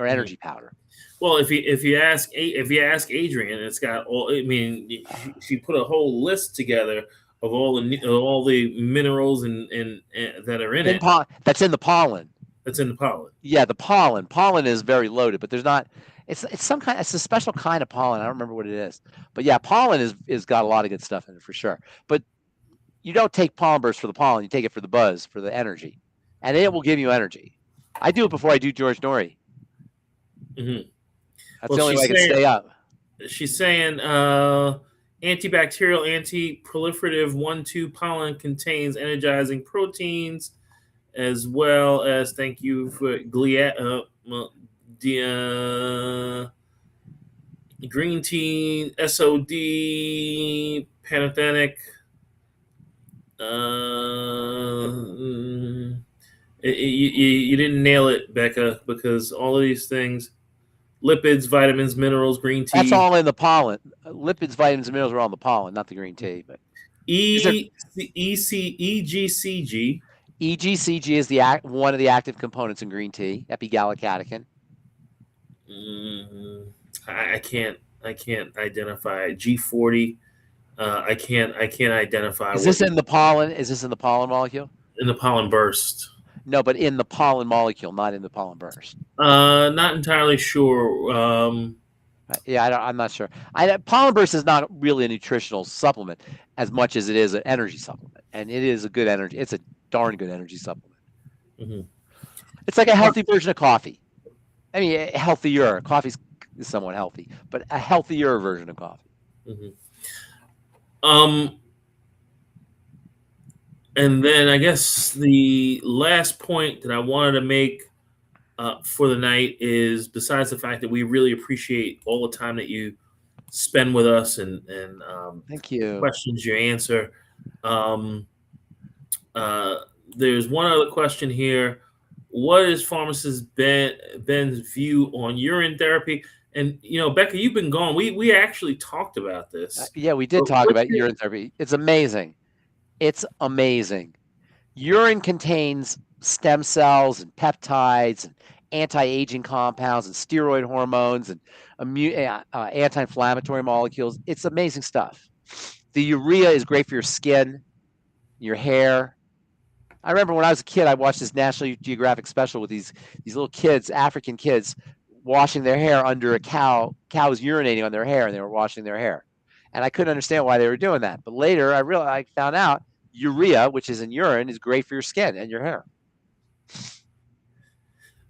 or energy powder. Well, if you ask Adrian, it's got all. I mean, she put a whole list together of all the minerals and that are in it. That's in the pollen. That's in the pollen. Yeah, the pollen. Pollen is very loaded, but there's not. It's a special kind of pollen. I don't remember what it is, but yeah, pollen is got a lot of good stuff in it for sure. But you don't take pollen burst for the pollen. You take it for the buzz, for the energy, and it will give you energy. I do it before I do George Norrie. Mm-hmm. That's the only way I can stay up. She's saying antibacterial, anti-proliferative 1,2 pollen contains energizing proteins, as well as, thank you for green tea, SOD, pantothenic. You didn't nail it, Becca, because all of these things. Lipids, vitamins, minerals, green tea. That's all in the pollen. Lipids, vitamins, and minerals are all in the pollen, not the green tea. But EGCG. EGCG is one of the active components in green tea. Epigallocatechin. I can't identify G40. I can't identify. Is this in the pollen? Is this in the pollen molecule? In the pollen burst. No, but in the pollen molecule, not in the pollen burst. Not entirely sure. I'm not sure. Pollen burst is not really a nutritional supplement as much as it is an energy supplement, and it is a good energy. It's a darn good energy supplement. Mm-hmm. It's like a healthy version of coffee. I mean, healthier. Coffee is somewhat healthy, but a healthier version of coffee. Mm-hmm. And then I guess the last point that I wanted to make for the night is, besides the fact that we really appreciate all the time that you spend with us and thank you, questions you answer. There's one other question here. What is Pharmacist Ben's view on urine therapy? And Becca, you've been gone. We actually talked about this. Yeah, we did talk about urine therapy. It's amazing. It's amazing. Urine contains stem cells and peptides and anti-aging compounds and steroid hormones and anti-inflammatory molecules. It's amazing stuff. The urea is great for your skin, your hair. I remember when I was a kid, I watched this National Geographic special with these little kids, African kids, washing their hair under a cow. Cow was urinating on their hair, and they were washing their hair. And I couldn't understand why they were doing that. But later, I found out urea, which is in urine, is great for your skin and your hair.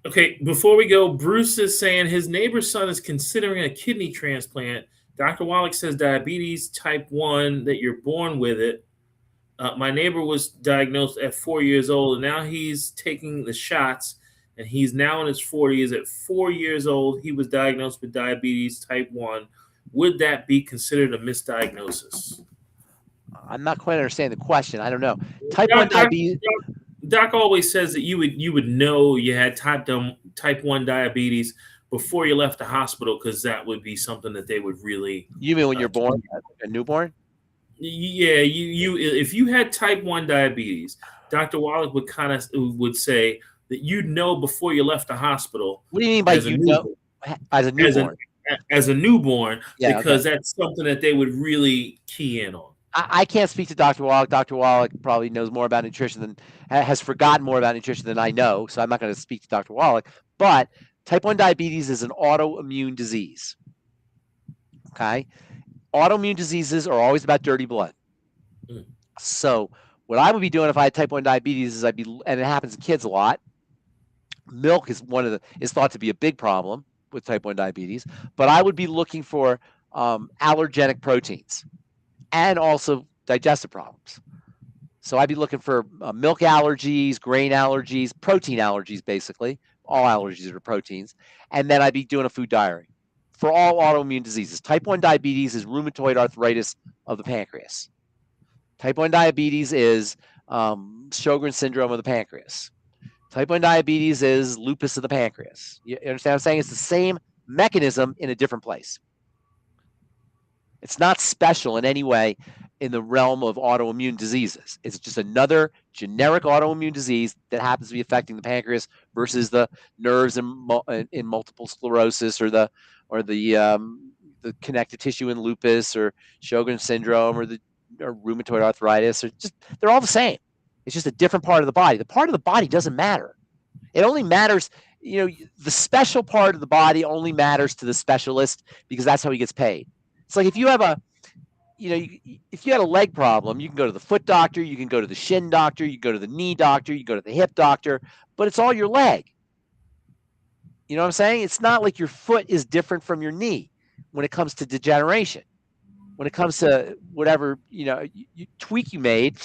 Okay, before we go, Bruce is saying his neighbor's son is considering a kidney transplant. Dr. Wallach says diabetes type 1, that you're born with it. My neighbor was diagnosed at 4 years old, and now he's taking the shots, and he's now in his 40s. At 4 years old, he was diagnosed with diabetes type 1. Would that be considered a misdiagnosis? I'm not quite understanding the question. I don't know. Type 1 diabetes. Doc always says that you would know you had type 1 diabetes before you left the hospital, because that would be something that they would really. You mean when you're born, a newborn? Yeah, you if you had type 1 diabetes, Dr. Wallach would say that you'd know before you left the hospital. What do you mean by as a newborn? As a newborn, yeah, because that's something that they would really key in on. I can't speak to Dr. Wallach. Dr. Wallach probably knows more about nutrition than has forgotten more about nutrition than I know. So I'm not going to speak to Dr. Wallach. But type 1 diabetes is an autoimmune disease. Okay, autoimmune diseases are always about dirty blood. So what I would be doing if I had type 1 diabetes is and it happens in kids a lot. Milk is is thought to be a big problem with type 1 diabetes, but I would be looking for allergenic proteins and also digestive problems. So I'd be looking for milk allergies, grain allergies, protein allergies, basically. All allergies are proteins. And then I'd be doing a food diary for all autoimmune diseases. Type 1 diabetes is rheumatoid arthritis of the pancreas. Type 1 diabetes is Sjogren's syndrome of the pancreas. Type 1 diabetes is lupus of the pancreas. You understand what I'm saying? It's the same mechanism in a different place. It's not special in any way in the realm of autoimmune diseases. It's just another generic autoimmune disease that happens to be affecting the pancreas versus the nerves in multiple sclerosis or the connective tissue in lupus or Sjogren's syndrome or rheumatoid arthritis. They're all the same. It's just a different part of the body. The part of the body doesn't matter. It only matters, the special part of the body only matters to the specialist because that's how he gets paid. It's like if you have if you had a leg problem, you can go to the foot doctor, you can go to the shin doctor, you can go to the knee doctor, you can go to the hip doctor, but it's all your leg. You know what I'm saying? It's not like your foot is different from your knee when it comes to degeneration. When it comes to whatever, tweak you made,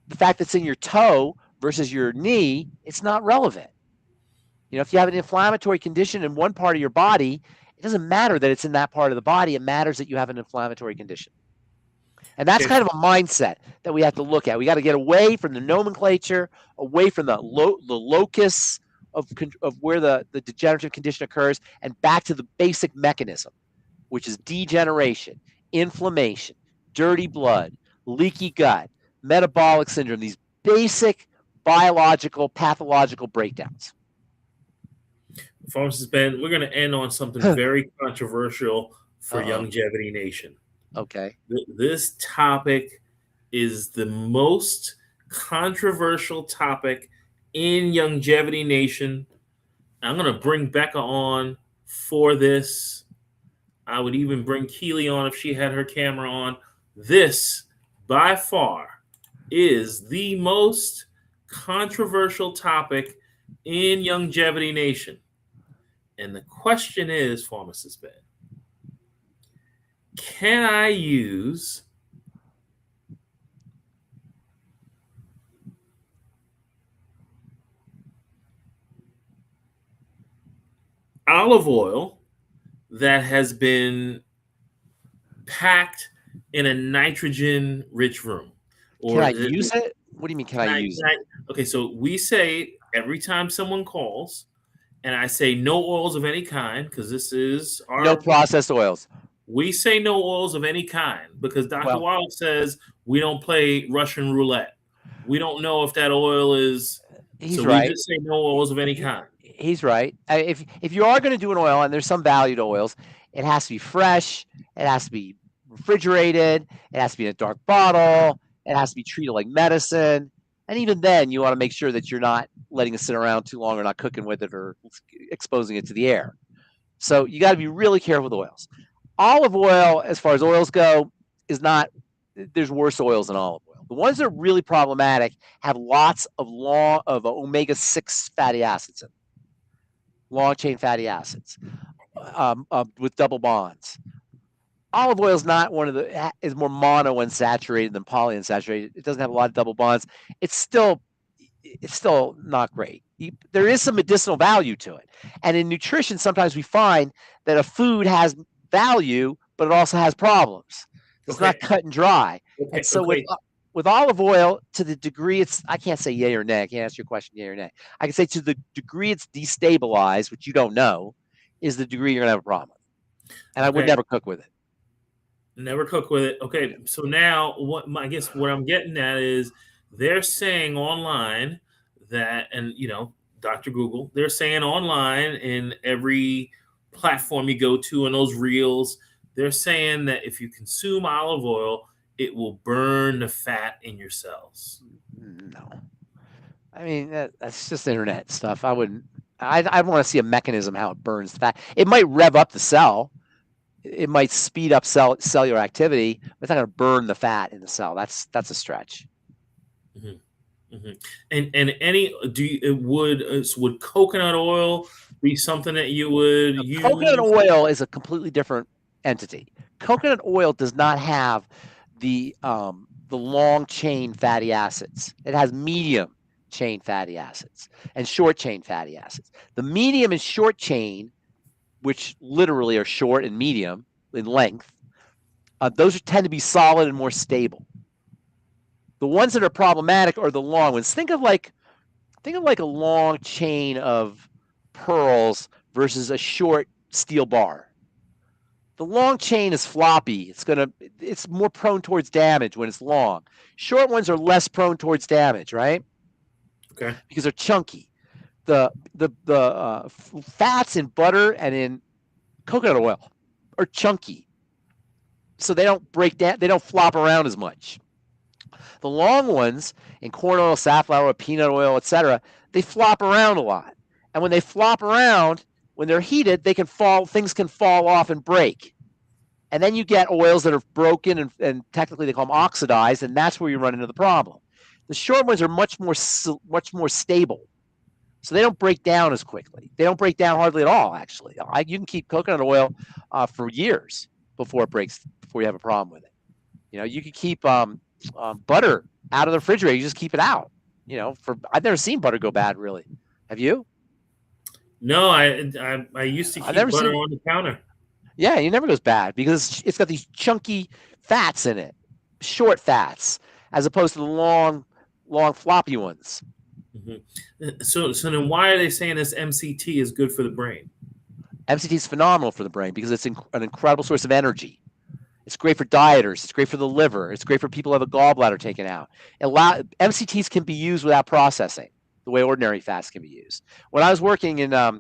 the fact that's in your toe versus your knee, it's not relevant. If you have an inflammatory condition in one part of your body, it doesn't matter that it's in that part of the body. It matters that you have an inflammatory condition. And that's kind of a mindset that we have to look at. We got to get away from the nomenclature, away from the locus of where the degenerative condition occurs, and back to the basic mechanism, which is degeneration, inflammation, dirty blood, leaky gut, metabolic syndrome, these basic biological, pathological breakdowns. Pharmacist Ben, we're going to end on something very controversial for Longevity Nation. Okay. This topic is the most controversial topic in Longevity Nation. I'm going to bring Becca on for this. I would even bring Keely on if she had her camera on. This, by far, is the most controversial topic in Longevity Nation. And the question is, Pharmacist Ben, can I use olive oil that has been packed in a nitrogen-rich room? Or can I use it? What do you mean, can I use it? Okay, so we say every time someone calls, and I say no oils of any kind, because this is our... No processed oils. We say no oils of any kind, because Dr. Wallach says we don't play Russian roulette. We don't know if that oil is... He's right. We just say no oils of any kind. He's right. If you are going to do an oil, and there's some value to oils, it has to be fresh, it has to be refrigerated, it has to be in a dark bottle, it has to be treated like medicine. And even then, you want to make sure that you're not letting it sit around too long or not cooking with it or exposing it to the air. So you got to be really careful with oils. Olive oil, as far as oils go, is not, there's worse oils than olive oil. The ones that are really problematic have lots of omega-6 fatty acids in them, long-chain fatty acids with double bonds. Olive oil is not is more monounsaturated than polyunsaturated. It doesn't have a lot of double bonds. It's still not great. There is some medicinal value to it. And in nutrition, sometimes we find that a food has value, but it also has problems. It's not cut and dry. Okay. And so with olive oil, to the degree I can't say yay or nay. I can't answer your question yay or nay. I can say to the degree it's destabilized, which you don't know, is the degree you're going to have a problem with. And I would never cook with it. Never cook with it. Okay, so now I guess what I'm getting at is they're saying online that, and Dr. Google, they're saying online in every platform you go to in those reels, they're saying that if you consume olive oil, it will burn the fat in your cells? No. I mean, that's just internet stuff. I wouldn't. I want to see a mechanism how it burns fat. It might rev up the cell. It might speed up cellular activity, but it's not going to burn the fat in the cell. That's a stretch. Mm-hmm. Mm-hmm. And would coconut oil be something that you would use? Coconut oil is a completely different entity. Coconut oil does not have the long chain fatty acids. It has medium chain fatty acids and short chain fatty acids. The medium and short chain, which literally are short and medium in length, those tend to be solid and more stable. The ones that are problematic are the long ones. Think of like a long chain of pearls versus a short steel bar. The long chain is floppy. It's more prone towards damage when it's long. Short ones are less prone towards damage, right? Okay. Because they're chunky. The fats in butter and in coconut oil are chunky, so they don't break down. They don't flop around as much. The long ones in corn oil, safflower oil, peanut oil, etc., they flop around a lot. And when they flop around, when they're heated, things can fall off and break. And then you get oils that are broken and technically they call them oxidized, and that's where you run into the problem. The short ones are much more stable. So they don't break down as quickly. They don't break down hardly at all, actually. You can keep coconut oil for years before it breaks, before you have a problem with it. You can keep butter out of the refrigerator. You just keep it out. I've never seen butter go bad, really. Have you? No, I used to keep butter on the counter. Yeah, it never goes bad because it's got these chunky fats in it, short fats, as opposed to the long floppy ones. Mm-hmm. So then why are they saying this MCT is good for the brain? MCT is phenomenal for the brain because it's an incredible source of energy. It's great for dieters. It's great for the liver. It's great for people who have a gallbladder taken out. MCTs can be used without processing the way ordinary fats can be used. When I was working in a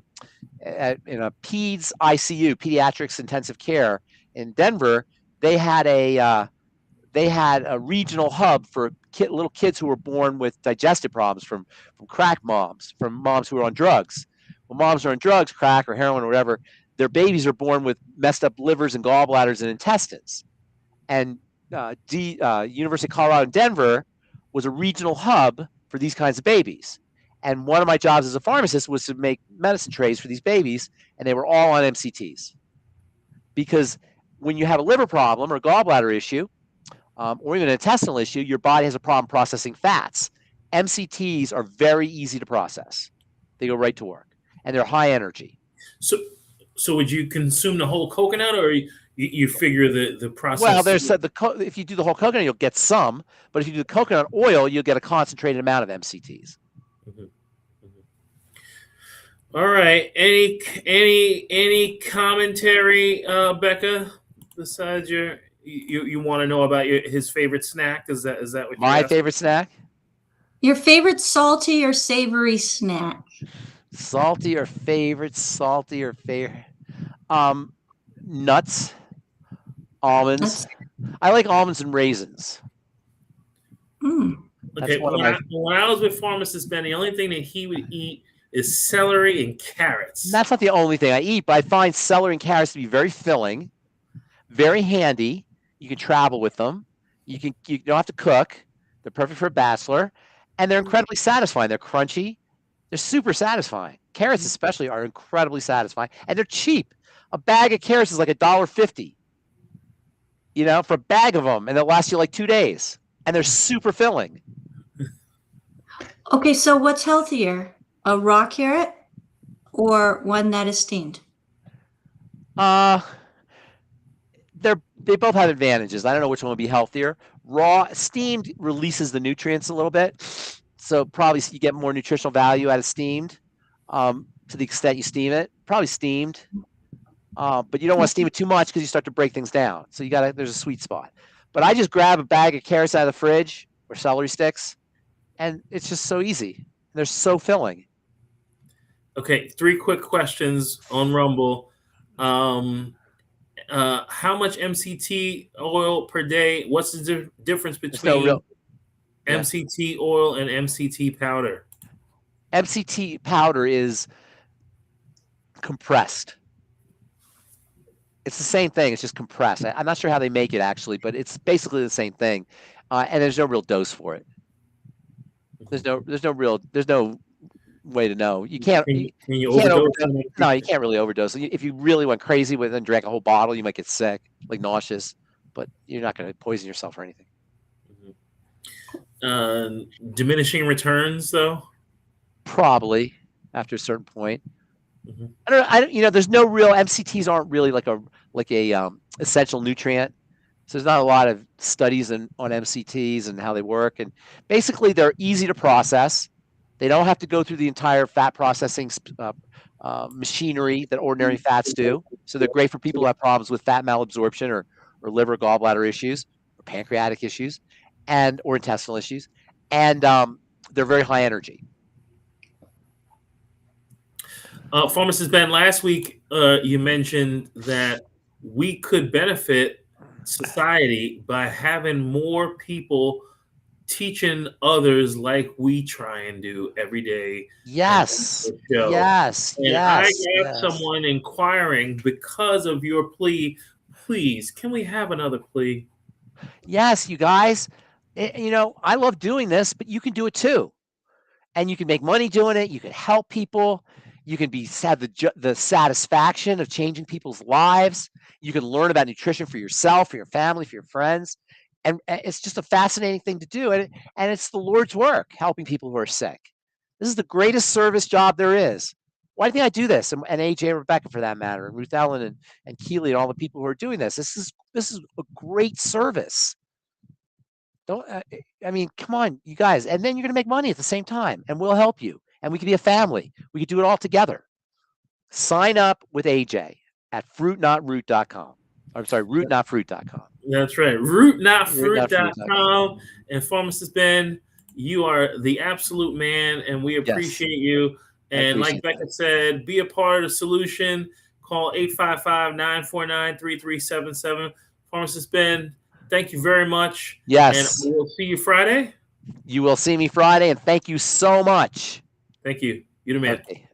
PEDS ICU, pediatrics intensive care in Denver, they had a regional hub for little kids who were born with digestive problems from crack moms, from moms who are on drugs. When moms are on drugs, crack or heroin or whatever, their babies are born with messed up livers and gallbladders and intestines. And University of Colorado in Denver was a regional hub for these kinds of babies. And one of my jobs as a pharmacist was to make medicine trays for these babies, and they were all on MCTs. Because when you have a liver problem or a gallbladder issue, or even an intestinal issue, your body has a problem processing fats. MCTs are very easy to process. They go right to work, and they're high energy. So would you consume the whole coconut, or you figure the process? Well, if you do the whole coconut, you'll get some, but if you do the coconut oil, you'll get a concentrated amount of MCTs. Mm-hmm. Mm-hmm. All right. Any commentary, Becca? Besides you want to know about his favorite snack? Is that what my favorite snack? Your favorite salty or savory snack? Salty or favorite? Nuts, almonds. I like almonds and raisins. Okay, when I was with Pharmacist Ben, the only thing that he would eat is celery and carrots. That's not the only thing I eat, but I find celery and carrots to be very filling, very handy. You can travel with them. You don't have to cook. They're perfect for a bachelor, and they're incredibly satisfying. They're crunchy. They're super satisfying. Carrots especially are incredibly satisfying, and they're cheap. A bag of carrots is like $1.50, for a bag of them, and they'll last you like 2 days, and they're super filling. Okay, so what's healthier, a raw carrot or one that is steamed? They both have advantages. I don't know which one would be healthier. Steamed releases the nutrients a little bit, so probably you get more nutritional value out of steamed. To the extent you steam it, probably steamed. But you don't want to steam it too much because you start to break things down. So there's a sweet spot. But I just grab a bag of carrots out of the fridge or celery sticks, and it's just so easy. They're so filling. Okay, 3 quick questions on Rumble. how much MCT oil per day? What's the difference between MCT oil and MCT powder? MCT powder is compressed. It's the same thing. It's just compressed. I'm not sure how they make it actually, but it's basically the same thing. And there's no real dose for it. There's no way to know. You can't. Can you overdose? No, you can't really overdose. If you really went crazy with it and drank a whole bottle, you might get sick, like nauseous. But you're not going to poison yourself or anything. Diminishing returns, though. Probably after a certain point. I don't. There's no real MCTs aren't really like a essential nutrient. So there's not a lot of studies on MCTs and how they work. And basically, they're easy to process. They don't have to go through the entire fat processing machinery that ordinary fats do. So they're great for people who have problems with fat malabsorption or liver gallbladder issues or pancreatic issues or intestinal issues. And they're very high energy. Pharmacist Ben, last week you mentioned that we could benefit society by having more people teaching others like we try and do every day. Yes. Yes. And I have someone inquiring because of your plea. Please, can we have another plea? Yes, you guys. I love doing this, but you can do it too. And you can make money doing it. You can help people. You can have the satisfaction of changing people's lives. You can learn about nutrition for yourself, for your family, for your friends. And it's just a fascinating thing to do. And it's the Lord's work, helping people who are sick. This is the greatest service job there is. Why do you think I do this? And AJ and Rebecca, for that matter, and Ruth Ellen and Keely and all the people who are doing this. This is a great service. Come on, you guys. And then you're going to make money at the same time. And we'll help you. And we can be a family. We can do it all together. Sign up with AJ at fruitnotroot.com. I'm sorry, rootnotfruit.com. That's right. Rootnotfruit.com. And Pharmacist Ben, you are the absolute man, and we appreciate you. And like Becca said, be a part of the solution. Call 855-949-3377. Pharmacist Ben, thank you very much. Yes. And we'll see you Friday. You will see me Friday, and thank you so much. Thank you. You're the man. Okay.